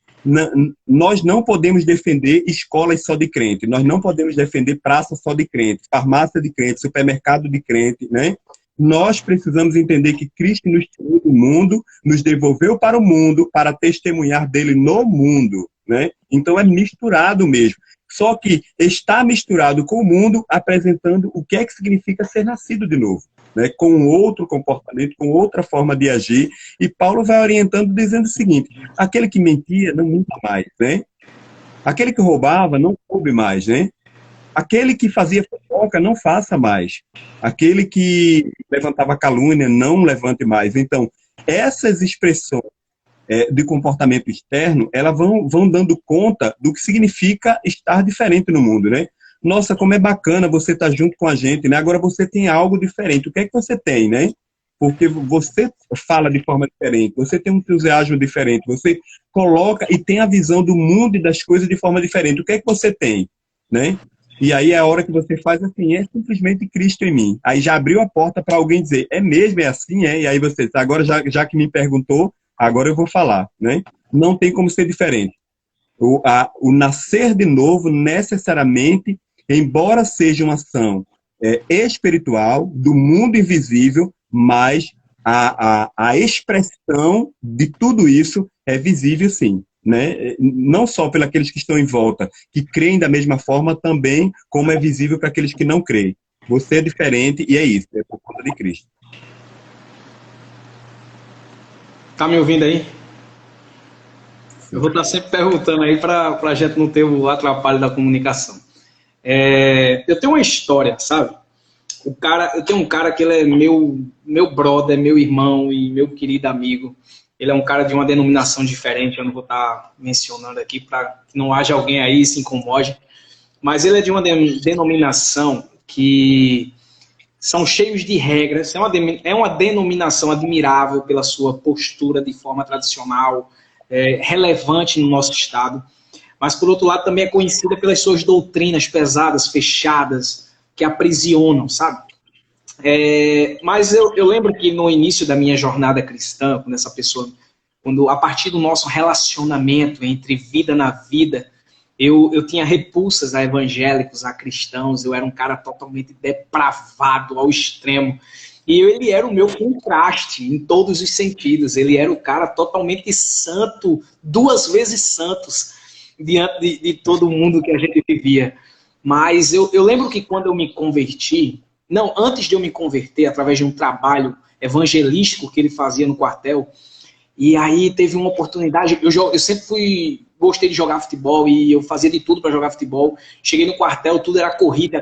nós não podemos defender escolas só de crente, nós não podemos defender praça só de crente, farmácia de crente, supermercado de crente, né? Nós precisamos entender que Cristo nos tirou do mundo, nos devolveu para o mundo, para testemunhar dele no mundo, né? Então é misturado mesmo. Só que está misturado com o mundo, apresentando o que é que significa ser nascido de novo, né? Com outro comportamento, com outra forma de agir. E Paulo vai orientando, dizendo o seguinte: aquele que mentia, não minta mais, né? Aquele que roubava, não roube mais, né? Aquele que fazia fofoca, não faça mais. Aquele que levantava calúnia, não levante mais. Então, essas expressões de comportamento externo, elas vão dando conta do que significa estar diferente no mundo, né? Nossa, como é bacana você estar junto com a gente, né? Agora você tem algo diferente. O que é que você tem, né? Porque você fala de forma diferente, você tem um entusiasmo diferente, você coloca e tem a visão do mundo e das coisas de forma diferente. O que é que você tem, né? E aí é a hora que você faz assim, é simplesmente Cristo em mim. Aí já abriu a porta para alguém dizer, é mesmo, é assim, é? E aí você, agora já que me perguntou, agora eu vou falar, né? Não tem como ser diferente. O nascer de novo, necessariamente, embora seja uma ação espiritual, do mundo invisível, mas a expressão de tudo isso é visível, sim. Né? Não só pelos aqueles que estão em volta, que creem da mesma forma, também como é visível para aqueles que não creem. Você é diferente e é isso, é por conta de Cristo. Tá me ouvindo aí? Eu vou estar sempre perguntando aí para a gente não ter o atrapalho da comunicação. Eu tenho uma história, sabe? Eu tenho um cara que ele é meu brother, meu irmão e meu querido amigo. Ele é um cara de uma denominação diferente, eu não vou estar mencionando aqui para que não haja alguém aí se incomode. Mas ele é de uma denominação que são cheios de regras. É uma denominação admirável pela sua postura de forma tradicional, relevante no nosso estado. Mas, por outro lado, também é conhecida pelas suas doutrinas pesadas, fechadas, que aprisionam, sabe? Mas eu lembro que no início da minha jornada cristã, quando a partir do nosso relacionamento entre vida na vida, eu tinha repulsas a evangélicos, a cristãos, eu era um cara totalmente depravado ao extremo. E ele era o meu contraste em todos os sentidos. Ele era o cara totalmente santo, 2 vezes santos, diante de todo mundo que a gente vivia. Mas eu lembro que quando eu me converti, antes de eu me converter, através de um trabalho evangelístico que ele fazia no quartel, e aí teve uma oportunidade, eu sempre gostei de jogar futebol e eu fazia de tudo para jogar futebol. Cheguei no quartel, tudo era corrida,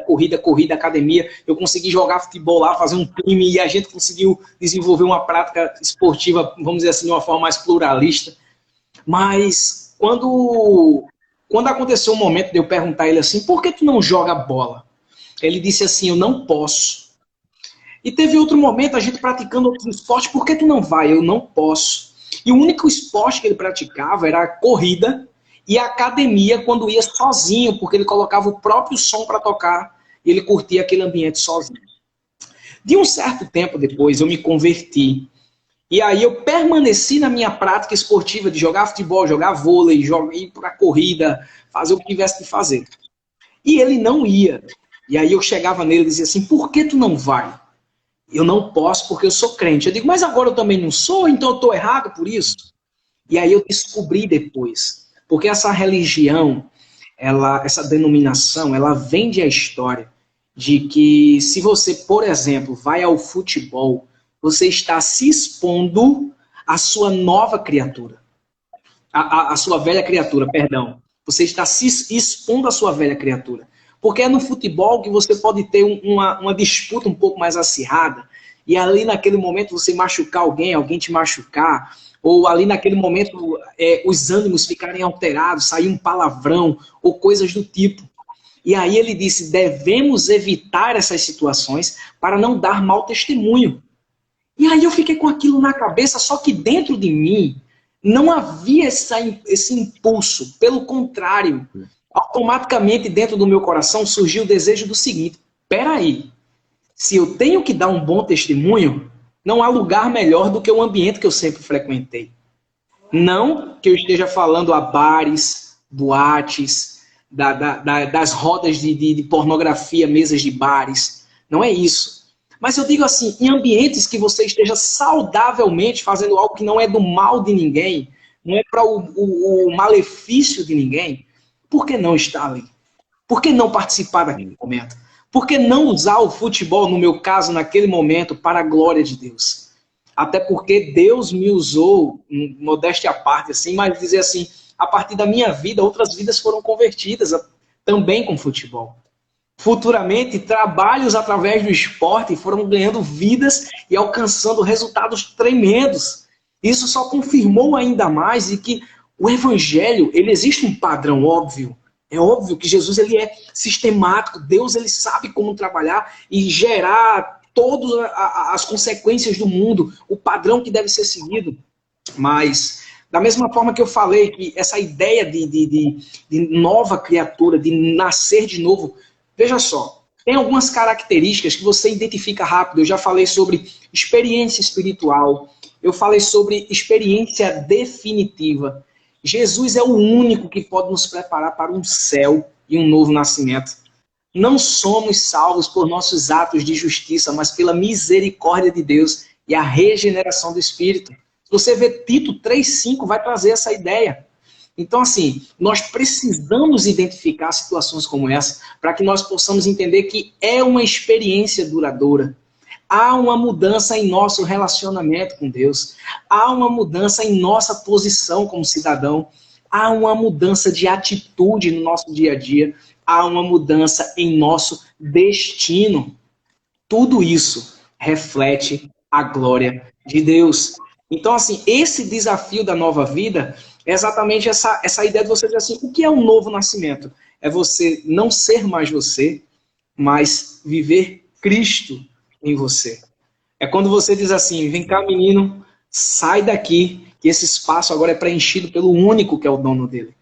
academia. Eu consegui jogar futebol lá, fazer um time e a gente conseguiu desenvolver uma prática esportiva, vamos dizer assim, de uma forma mais pluralista. Mas quando aconteceu um momento de eu perguntar a ele assim, por que tu não joga bola? Ele disse assim, eu não posso. E teve outro momento, a gente praticando outros esportes, por que tu não vai? Eu não posso. E o único esporte que ele praticava era a corrida e a academia quando ia sozinho, porque ele colocava o próprio som para tocar e ele curtia aquele ambiente sozinho. De um certo tempo depois, eu me converti. E aí eu permaneci na minha prática esportiva de jogar futebol, jogar vôlei, ir para corrida, fazer o que tivesse de fazer. E ele não ia. E aí eu chegava nele e dizia assim, por que tu não vai? Eu não posso porque eu sou crente. Eu digo, mas agora eu também não sou, então eu estou errado por isso? E aí eu descobri depois. Porque essa religião, essa denominação, ela vende a história de que se você, por exemplo, vai ao futebol, você está se expondo à sua nova criatura. A sua velha criatura, perdão. Você está se expondo à sua velha criatura. Porque é no futebol que você pode ter uma disputa um pouco mais acirrada, e ali naquele momento você machucar alguém te machucar, ou ali naquele momento os ânimos ficarem alterados, sair um palavrão, ou coisas do tipo. E aí ele disse, devemos evitar essas situações para não dar mau testemunho. E aí eu fiquei com aquilo na cabeça, só que dentro de mim não havia esse impulso, pelo contrário, automaticamente dentro do meu coração surgiu o desejo do seguinte, peraí, se eu tenho que dar um bom testemunho, não há lugar melhor do que o ambiente que eu sempre frequentei. Não que eu esteja falando a bares, boates, das rodas de pornografia, mesas de bares, não é isso. Mas eu digo assim, em ambientes que você esteja saudavelmente fazendo algo que não é do mal de ninguém, não é para o malefício de ninguém, por que não estar ali? Por que não participar daquele momento? Por que não usar o futebol, no meu caso, naquele momento, para a glória de Deus? Até porque Deus me usou, modéstia à parte, assim, mas dizer assim, a partir da minha vida, outras vidas foram convertidas também com futebol. Futuramente, trabalhos através do esporte foram ganhando vidas e alcançando resultados tremendos. Isso só confirmou ainda mais de que o evangelho, ele existe um padrão óbvio. É óbvio que Jesus ele é sistemático. Deus ele sabe como trabalhar e gerar todas as consequências do mundo, o padrão que deve ser seguido. Mas, da mesma forma que eu falei, que essa ideia de nova criatura, de nascer de novo, veja só, tem algumas características que você identifica rápido. Eu já falei sobre experiência espiritual, eu falei sobre experiência definitiva. Jesus é o único que pode nos preparar para um céu e um novo nascimento. Não somos salvos por nossos atos de justiça, mas pela misericórdia de Deus e a regeneração do Espírito. Se você vê Tito 3,5, vai trazer essa ideia. Então, assim, nós precisamos identificar situações como essa para que nós possamos entender que é uma experiência duradoura. Há uma mudança em nosso relacionamento com Deus. Há uma mudança em nossa posição como cidadão. Há uma mudança de atitude no nosso dia a dia. Há uma mudança em nosso destino. Tudo isso reflete a glória de Deus. Então, assim, esse desafio da nova vida é exatamente essa ideia de você dizer assim, o que é um novo nascimento? É você não ser mais você, mas viver Cristo em você. É quando você diz assim, vem cá menino, sai daqui, que esse espaço agora é preenchido pelo único que é o dono dele.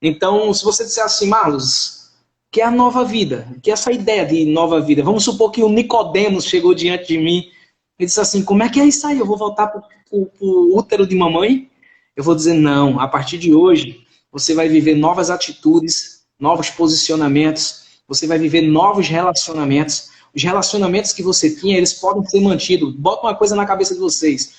Então, se você disser assim, Marlos, que é a nova vida, que é essa ideia de nova vida, vamos supor que o Nicodemos chegou diante de mim e disse assim, como é que é isso aí? Eu vou voltar para o útero de mamãe? Eu vou dizer, não, a partir de hoje, você vai viver novas atitudes, novos posicionamentos, você vai viver novos relacionamentos. Os relacionamentos que você tinha, eles podem ser mantidos. Bota uma coisa na cabeça de vocês.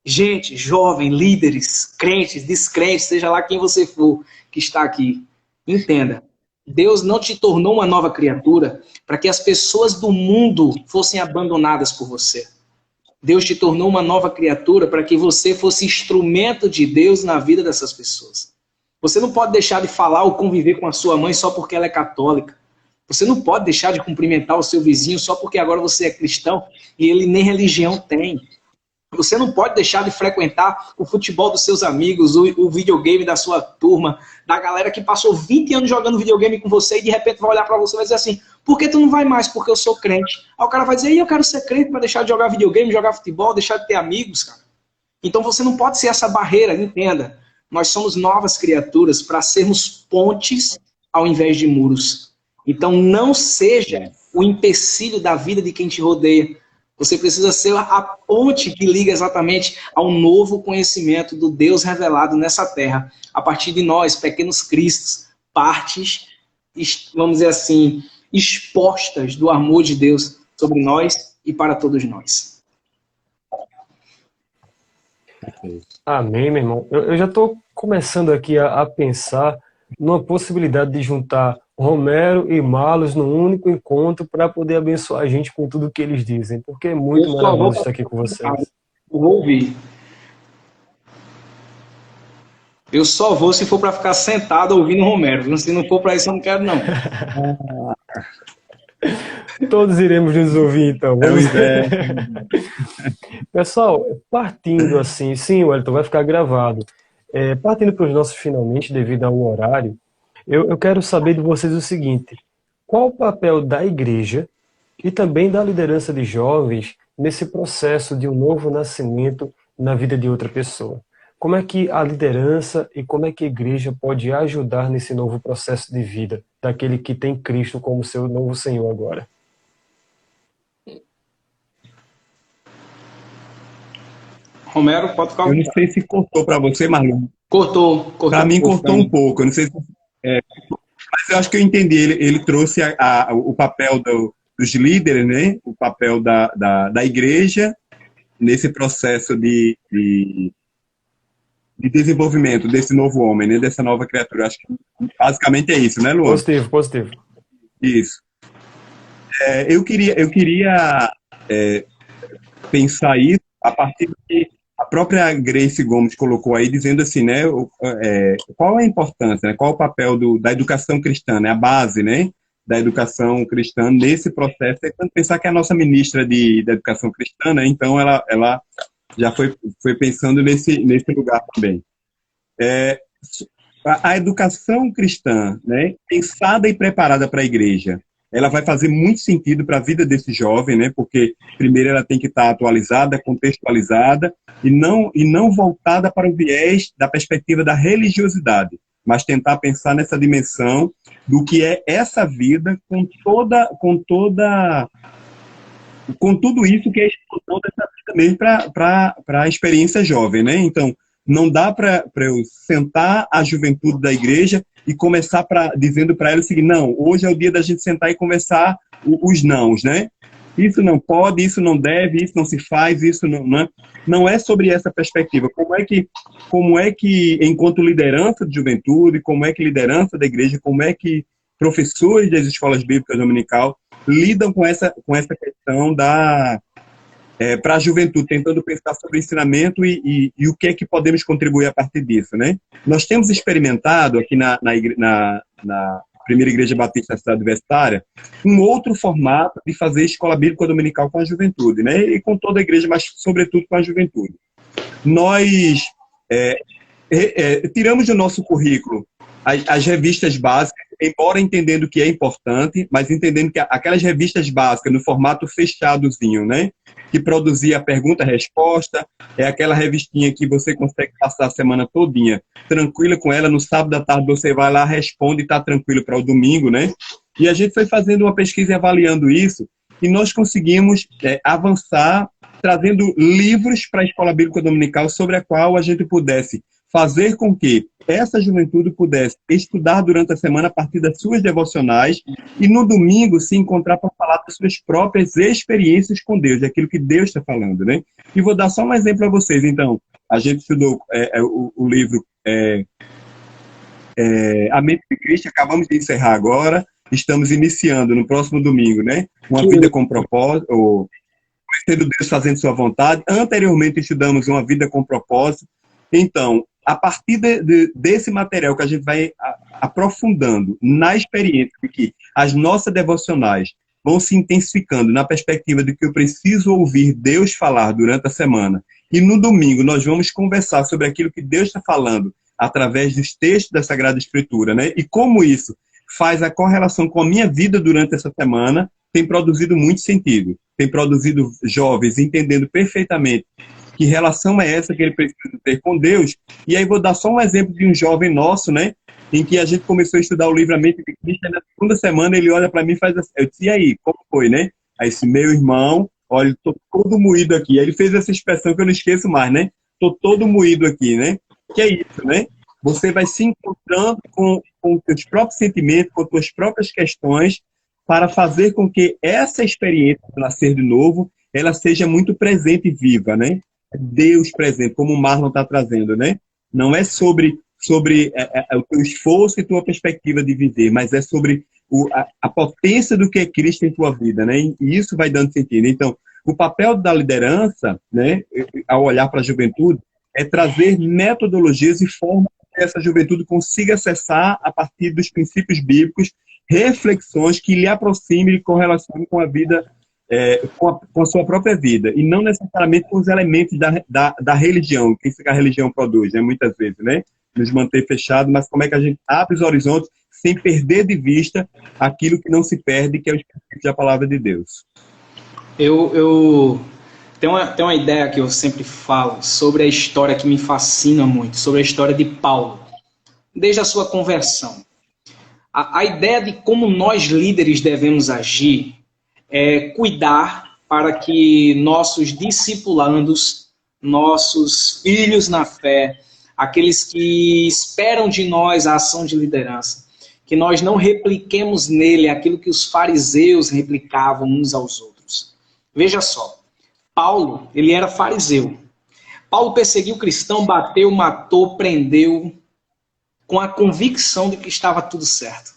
Gente, jovem, líderes, crentes, descrentes, seja lá quem você for que está aqui, entenda. Deus não te tornou uma nova criatura para que as pessoas do mundo fossem abandonadas por você. Deus te tornou uma nova criatura para que você fosse instrumento de Deus na vida dessas pessoas. Você não pode deixar de falar ou conviver com a sua mãe só porque ela é católica. Você não pode deixar de cumprimentar o seu vizinho só porque agora você é cristão e ele nem religião tem. Você não pode deixar de frequentar o futebol dos seus amigos, o videogame da sua turma, da galera que passou 20 anos jogando videogame com você e de repente vai olhar para você e vai dizer assim, por que tu não vai mais? Porque eu sou crente. Aí o cara vai dizer, eu quero ser crente para deixar de jogar videogame, jogar futebol, deixar de ter amigos, cara. Então você não pode ser essa barreira, entenda. Nós somos novas criaturas para sermos pontes ao invés de muros. Então não seja o empecilho da vida de quem te rodeia. Você precisa ser a ponte que liga exatamente ao novo conhecimento do Deus revelado nessa terra, a partir de nós, pequenos cristos, partes, vamos dizer assim, expostas do amor de Deus sobre nós e para todos nós. Amém, meu irmão. Eu já estou começando aqui a pensar numa possibilidade de juntar Romero e Marlos num único encontro para poder abençoar a gente com tudo que eles dizem, porque é muito maravilhoso estar aqui com vocês. Eu vou ouvir. Eu só vou se for para ficar sentado ouvindo Romero. Se não for para isso, eu não quero, não. Todos iremos nos ouvir, então. Vamos ver. Pessoal, partindo assim, sim, Wellington, vai ficar gravado. Partindo para os nossos finalmente, devido ao horário, eu quero saber de vocês o seguinte: qual o papel da igreja e também da liderança de jovens nesse processo de um novo nascimento na vida de outra pessoa? Como é que a liderança e como é que a igreja pode ajudar nesse novo processo de vida daquele que tem Cristo como seu novo Senhor agora? Romero, pode ficar. Eu não sei se cortou para você, Marlon. Cortou. Para mim cortou um pouco. Eu não sei se, mas eu acho que eu entendi. Ele trouxe o papel dos líderes, né? O papel da igreja nesse processo de desenvolvimento desse novo homem, né? Dessa nova criatura. Acho que basicamente é isso, né, Luan? Positivo. Isso. Eu queria pensar isso a partir do que a própria Grace Gomes colocou aí, dizendo assim, né, qual a importância, né, qual o papel da educação cristã, né, a base, né, da educação cristã nesse processo. É quando pensar que a nossa ministra da educação cristã, né, então ela já foi pensando nesse lugar também. A educação cristã, né, pensada e preparada para a igreja, ela vai fazer muito sentido para a vida desse jovem, né? Porque primeiro ela tem que estar atualizada, contextualizada e não voltada para o viés da perspectiva da religiosidade, mas tentar pensar nessa dimensão do que é essa vida com tudo isso que é explosão dessa vida mesmo para a experiência jovem, né? Então, Não dá para eu sentar a juventude da igreja e começar dizendo para ela o seguinte: não, hoje é o dia da gente sentar e conversar os nãos, né? Isso não pode, isso não deve, isso não se faz, isso não é sobre essa perspectiva. Como é que, enquanto liderança de juventude, como é que liderança da igreja, como é que professores das escolas bíblicas dominical lidam com essa questão para a juventude, tentando pensar sobre o ensinamento e o que é que podemos contribuir a partir disso, né? Nós temos experimentado aqui na Primeira Igreja Batista da Cidade Universitária um outro formato de fazer escola bíblica dominical com a juventude, né? E com toda a igreja, mas sobretudo com a juventude. Nós tiramos do nosso currículo as revistas básicas, embora entendendo que é importante, mas entendendo que aquelas revistas básicas no formato fechadozinho, né? Que produzia a pergunta-resposta, é aquela revistinha que você consegue passar a semana todinha tranquila com ela, no sábado à tarde você vai lá, responde e está tranquilo para o domingo, né? E a gente foi fazendo uma pesquisa e avaliando isso, e nós conseguimos avançar, trazendo livros para a Escola Bíblica Dominical sobre a qual a gente pudesse fazer com que essa juventude pudesse estudar durante a semana a partir das suas devocionais e no domingo se encontrar para falar das suas próprias experiências com Deus, daquilo que Deus está falando, né? E vou dar só um exemplo a vocês. Então, a gente estudou o livro A Mente de Cristo, acabamos de encerrar agora, estamos iniciando no próximo domingo, né? Uma Vida com Propósito, Conhecendo Deus Fazendo Sua Vontade. Anteriormente estudamos Uma Vida com Propósito. Então, a partir desse material que a gente vai aprofundando na experiência de que as nossas devocionais vão se intensificando na perspectiva de que eu preciso ouvir Deus falar durante a semana, e no domingo nós vamos conversar sobre aquilo que Deus está falando através dos textos da Sagrada Escritura, né? E como isso faz a correlação com a minha vida durante essa semana, tem produzido muito sentido. Tem produzido jovens entendendo perfeitamente que relação é essa que ele precisa ter com Deus. E aí vou dar só um exemplo de um jovem nosso, né? Em que a gente começou a estudar o livro A Mente de Cristo, e na segunda semana ele olha para mim e faz assim, eu disse, e aí, como foi, né? Aí esse meu irmão, olha, estou todo moído aqui. Aí ele fez essa expressão que eu não esqueço mais, né? Estou todo moído aqui, né? Que é isso, né? Você vai se encontrando com os seus próprios sentimentos, com as suas próprias questões, para fazer com que essa experiência de nascer de novo, ela seja muito presente e viva, né? Deus presente, como o Marlon está trazendo, né? Não é sobre o teu esforço e tua perspectiva de viver, mas é sobre a potência do que é Cristo em tua vida, né? E isso vai dando sentido. Então, o papel da liderança, né, ao olhar para a juventude, é trazer metodologias e formas que essa juventude consiga acessar a partir dos princípios bíblicos, reflexões que lhe aproximem e correlacionem com a vida, com a sua própria vida, e não necessariamente com os elementos da religião, que isso que a religião produz, né, muitas vezes, né? Nos manter fechados, mas como é que a gente abre os horizontes sem perder de vista aquilo que não se perde, que é os princípios da palavra de Deus. Eu tenho uma ideia que eu sempre falo sobre a história que me fascina muito, sobre a história de Paulo, desde a sua conversão. A ideia de como nós líderes devemos agir é cuidar para que nossos discipulandos, nossos filhos na fé, aqueles que esperam de nós a ação de liderança, que nós não repliquemos nele aquilo que os fariseus replicavam uns aos outros. Veja só, Paulo, ele era fariseu. Paulo perseguiu cristão, bateu, matou, prendeu, com a convicção de que estava tudo certo.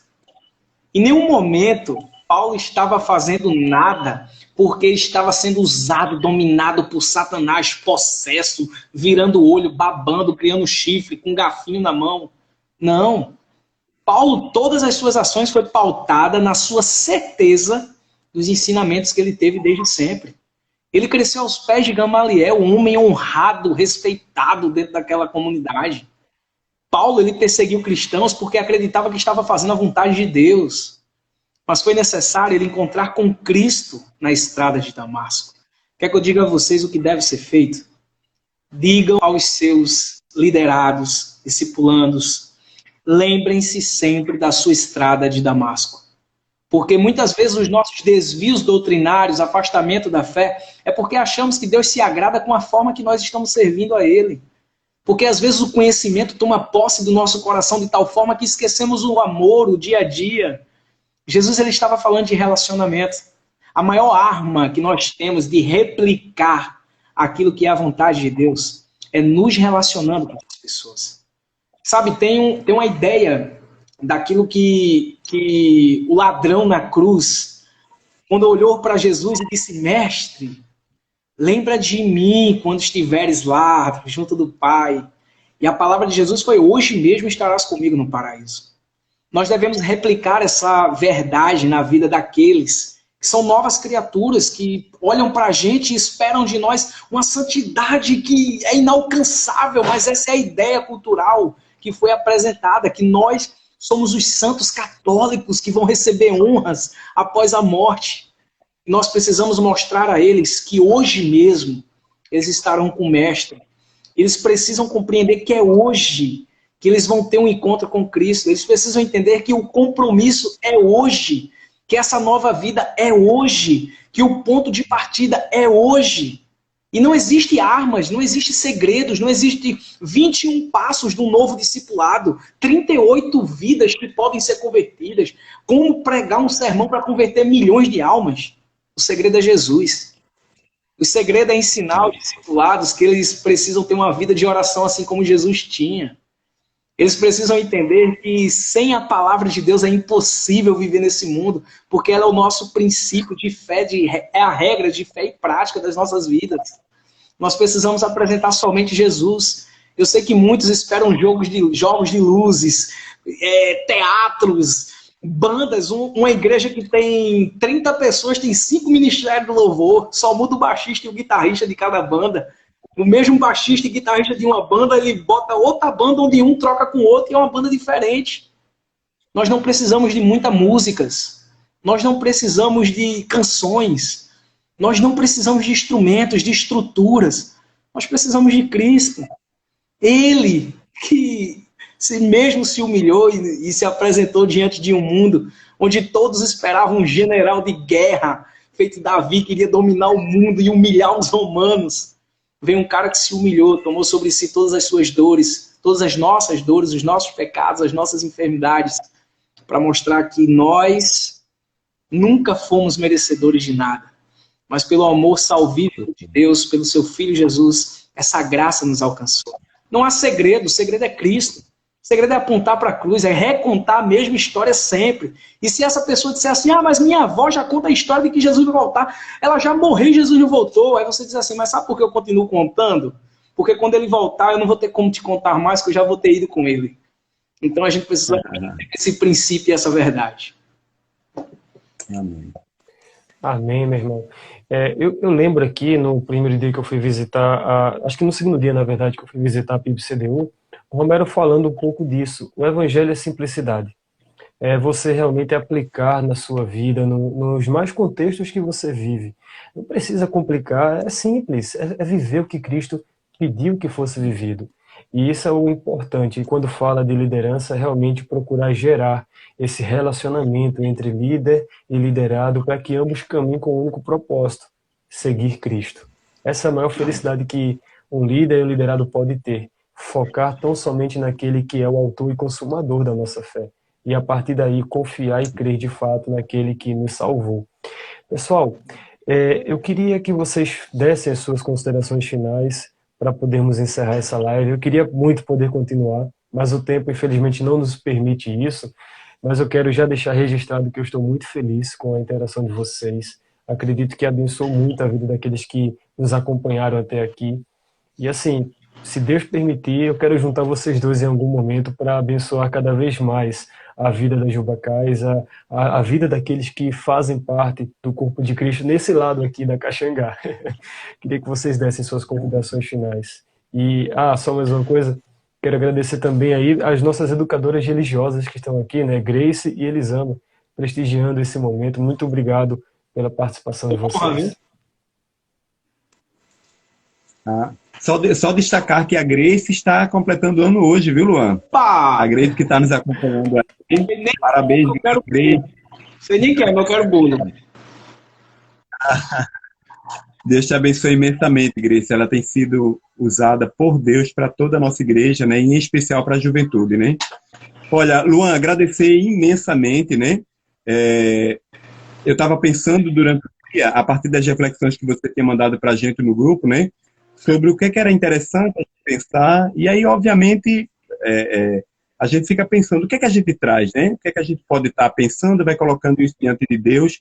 Em nenhum momento Paulo estava fazendo nada porque estava sendo usado, dominado por Satanás, possesso, virando o olho, babando, criando chifre, com um garfinho na mão. Não. Paulo, todas as suas ações foi pautada na sua certeza dos ensinamentos que ele teve desde sempre. Ele cresceu aos pés de Gamaliel, um homem honrado, respeitado dentro daquela comunidade. Paulo, ele perseguiu cristãos porque acreditava que estava fazendo a vontade de Deus. Mas foi necessário ele encontrar com Cristo na estrada de Damasco. Quer que eu diga a vocês o que deve ser feito? Digam aos seus liderados, discipulandos, lembrem-se sempre da sua estrada de Damasco. Porque muitas vezes os nossos desvios doutrinários, afastamento da fé, é porque achamos que Deus se agrada com a forma que nós estamos servindo a Ele. Porque às vezes o conhecimento toma posse do nosso coração de tal forma que esquecemos o amor, o dia a dia. Jesus ele estava falando de relacionamento. A maior arma que nós temos de replicar aquilo que é a vontade de Deus é nos relacionando com as pessoas. Sabe, tem uma ideia daquilo que o ladrão na cruz, quando olhou para Jesus e disse, mestre, lembra de mim quando estiveres lá, junto do Pai. E a palavra de Jesus foi, hoje mesmo estarás comigo no paraíso. Nós devemos replicar essa verdade na vida daqueles que são novas criaturas, que olham para a gente e esperam de nós uma santidade que é inalcançável, mas essa é a ideia cultural que foi apresentada, que nós somos os santos católicos que vão receber honras após a morte. Nós precisamos mostrar a eles que hoje mesmo eles estarão com o Mestre. Eles precisam compreender que é hoje que eles vão ter um encontro com Cristo. Eles precisam entender que o compromisso é hoje, que essa nova vida é hoje, que o ponto de partida é hoje. E não existe armas, não existe segredos, não existe 21 passos do novo discipulado, 38 vidas que podem ser convertidas. Como pregar um sermão para converter milhões de almas? O segredo é Jesus. O segredo é ensinar os discipulados que eles precisam ter uma vida de oração assim como Jesus tinha. Eles precisam entender que sem a palavra de Deus é impossível viver nesse mundo, porque ela é o nosso princípio de fé, é a regra de fé e prática das nossas vidas. Nós precisamos apresentar somente Jesus. Eu sei que muitos esperam jogos de luzes, teatros, bandas. Uma igreja que tem 30 pessoas, tem 5 ministérios do louvor, só muda o baixista e o guitarrista de cada banda. O mesmo baixista e guitarrista de uma banda, ele bota outra banda onde um troca com o outro e é uma banda diferente. Nós não precisamos de muitas músicas. Nós não precisamos de canções. Nós não precisamos de instrumentos, de estruturas. Nós precisamos de Cristo. Ele que mesmo se humilhou e se apresentou diante de um mundo onde todos esperavam um general de guerra, feito Davi, que iria dominar o mundo e humilhar os romanos. Veio um cara que se humilhou, tomou sobre si todas as suas dores, todas as nossas dores, os nossos pecados, as nossas enfermidades, para mostrar que nós nunca fomos merecedores de nada. Mas pelo amor salvífico de Deus, pelo seu Filho Jesus, essa graça nos alcançou. Não há segredo, o segredo é Cristo. O segredo é apontar para a cruz, é recontar a mesma história sempre. E se essa pessoa disser assim, mas minha avó já conta a história de que Jesus vai voltar, ela já morreu e Jesus não voltou. Aí você diz assim, mas sabe por que eu continuo contando? Porque quando ele voltar, eu não vou ter como te contar mais, que eu já vou ter ido com ele. Então a gente precisa ter esse princípio e essa verdade. Amém. Amém, meu irmão. Eu lembro aqui, no primeiro dia que eu fui visitar, acho que no segundo dia, na verdade, que eu fui visitar a PIB-CDU, o Romero falando um pouco disso. O evangelho é simplicidade. É você realmente aplicar na sua vida, nos mais contextos que você vive. Não precisa complicar, é simples. É viver o que Cristo pediu que fosse vivido. E isso é o importante. E quando fala de liderança, realmente procurar gerar esse relacionamento entre líder e liderado para que ambos caminhem com um único propósito, seguir Cristo. Essa é a maior felicidade que um líder e um liderado pode ter. Focar tão somente naquele que é o autor e consumador da nossa fé. E a partir daí confiar e crer de fato naquele que nos salvou. Pessoal, eu queria que vocês dessem as suas considerações finais para podermos encerrar essa live. Eu queria muito poder continuar, mas o tempo infelizmente não nos permite isso. Mas eu quero já deixar registrado que eu estou muito feliz com a interação de vocês. Acredito que abençoou muito a vida daqueles que nos acompanharam até aqui. E assim, se Deus permitir, eu quero juntar vocês dois em algum momento para abençoar cada vez mais a vida da Jubacais, a vida daqueles que fazem parte do corpo de Cristo nesse lado aqui da Caxangá. Queria que vocês dessem suas considerações finais. E, só mais uma coisa, quero agradecer também aí as nossas educadoras religiosas que estão aqui, né, Grace e Elisama, prestigiando esse momento. Muito obrigado pela participação de vocês. Só destacar que a Grace está completando ano hoje, viu, Luan? A Grace que está nos acompanhando aqui. Parabéns, Grace. Você nem quer, mas eu quero bolo. Deus te abençoe imensamente, Grace. Ela tem sido usada por Deus para toda a nossa igreja, né? Em especial para a juventude, né? Olha, Luan, agradecer imensamente, né? Eu estava pensando durante o dia, a partir das reflexões que você tinha mandado para a gente no grupo, né? Sobre o que era interessante a gente pensar. E aí, obviamente, a gente fica pensando o que a gente traz, né? O que a gente pode estar pensando, vai colocando isso diante de Deus.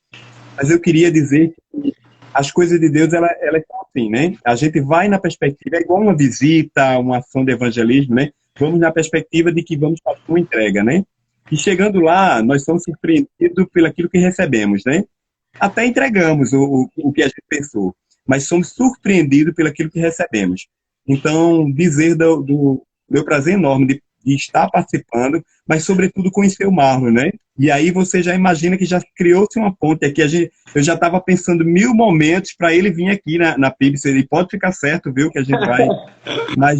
Mas eu queria dizer que as coisas de Deus, elas são assim, né? A gente vai na perspectiva, é igual uma visita, uma ação de evangelismo, né? Vamos na perspectiva de que vamos fazer uma entrega, né? E chegando lá, nós somos surpreendidos pelo aquilo que recebemos, né? Até entregamos o que a gente pensou, mas somos surpreendidos pelo aquilo que recebemos. Então, dizer do meu prazer enorme de estar participando, mas, sobretudo, conhecer o Marlon, né? E aí você já imagina que já criou-se uma ponte aqui. Eu já estava pensando 1000 momentos para ele vir aqui na PIBS. Ele pode ficar certo, viu, que a gente vai... Mas,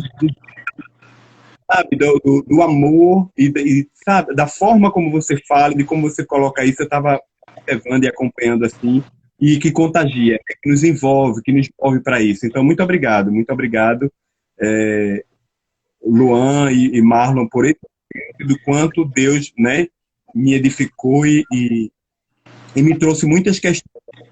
sabe, do amor e, sabe, da forma como você fala, de como você coloca isso, eu estava observando e acompanhando assim, e que contagia, que nos envolve, que nos move para isso. Então, muito obrigado, Luan e Marlon, por esse do quanto Deus, né, me edificou e me trouxe muitas questões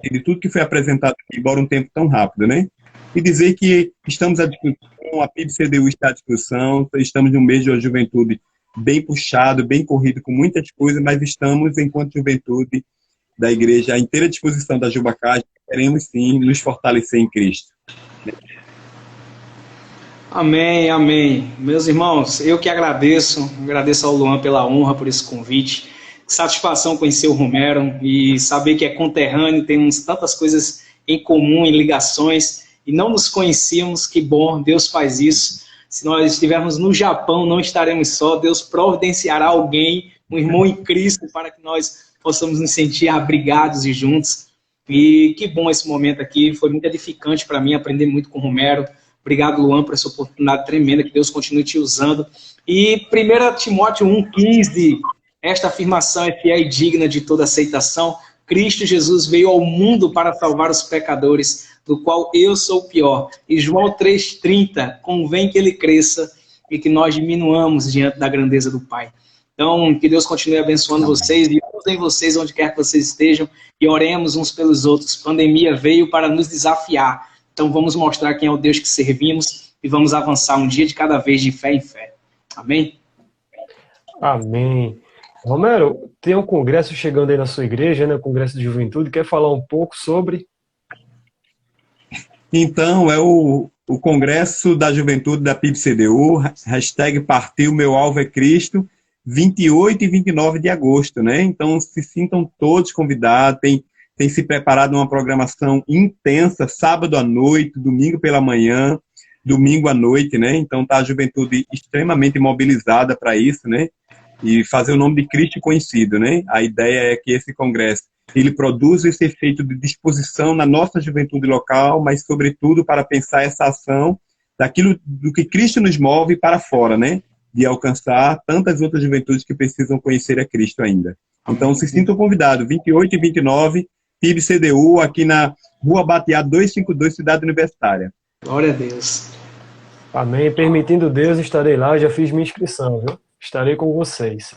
de tudo que foi apresentado aqui, embora um tempo tão rápido, né? E dizer que estamos à discussão, a PIB-CDU está à discussão, estamos num mês de juventude bem puxado, bem corrido, com muitas coisas, mas estamos, enquanto juventude da igreja, à inteira disposição da Juba Caixa, queremos sim nos fortalecer em Cristo. Amém, amém. Meus irmãos, eu que agradeço ao Luan pela honra, por esse convite. Satisfação conhecer o Romero e saber que é conterrâneo, temos tantas coisas em comum, em ligações, e não nos conhecíamos, que bom, Deus faz isso. Se nós estivermos no Japão, não estaremos só, Deus providenciará alguém, um irmão em Cristo, para que nós possamos nos sentir abrigados e juntos. E que bom esse momento aqui, foi muito edificante para mim, aprender muito com o Romero. Obrigado, Luan, por essa oportunidade tremenda, que Deus continue te usando. E 1 Timóteo 1,15, esta afirmação é fiel e digna de toda aceitação. Cristo Jesus veio ao mundo para salvar os pecadores, do qual eu sou o pior. E João 3,30, convém que ele cresça e que nós diminuamos diante da grandeza do Pai. Então, que Deus continue abençoando vocês e usem vocês onde quer que vocês estejam e oremos uns pelos outros. A pandemia veio para nos desafiar. Então vamos mostrar quem é o Deus que servimos e vamos avançar um dia de cada vez, de fé em fé. Amém? Amém. Romero, tem um congresso chegando aí na sua igreja, né? O Congresso de Juventude. Quer falar um pouco sobre? Então, é o Congresso da Juventude da PIB-CDU, hashtag Partiu Meu Alvo é Cristo, 28 e 29 de agosto, né? Então, se sintam todos convidados, tem se preparado uma programação intensa, sábado à noite, domingo pela manhã, domingo à noite, né? Então tá a juventude extremamente mobilizada para isso, né? E fazer o nome de Cristo conhecido, né? A ideia é que esse congresso ele produza esse efeito de disposição na nossa juventude local, mas sobretudo para pensar essa ação daquilo do que Cristo nos move para fora, né? De alcançar tantas outras juventudes que precisam conhecer a Cristo ainda. Então se sintam convidados, 28 e 29, PIB-CDU, aqui na Rua Bateá 252, Cidade Universitária. Glória a Deus. Amém. Permitindo Deus, estarei lá, já fiz minha inscrição, viu? Estarei com vocês.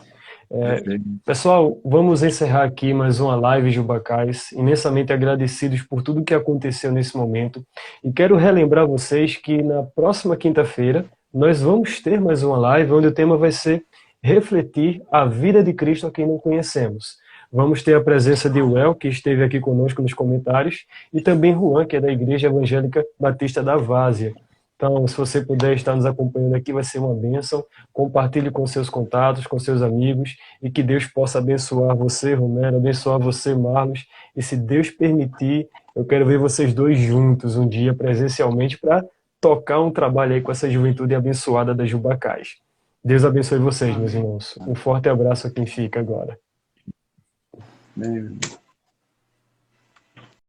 Pessoal, vamos encerrar aqui mais uma live Jubacais, imensamente agradecidos por tudo que aconteceu nesse momento. E quero relembrar vocês que na próxima quinta-feira nós vamos ter mais uma live onde o tema vai ser refletir a vida de Cristo a quem não conhecemos. Vamos ter a presença de Well, que esteve aqui conosco nos comentários, e também Juan, que é da Igreja Evangélica Batista da Várzea. Então, se você puder estar nos acompanhando aqui, vai ser uma bênção. Compartilhe com seus contatos, com seus amigos, e que Deus possa abençoar você, Romero, abençoar você, Marlos. E se Deus permitir, eu quero ver vocês dois juntos um dia presencialmente para tocar um trabalho aí com essa juventude abençoada da Jubacais. Deus abençoe vocês, meus irmãos. Um forte abraço a quem fica agora. Amém.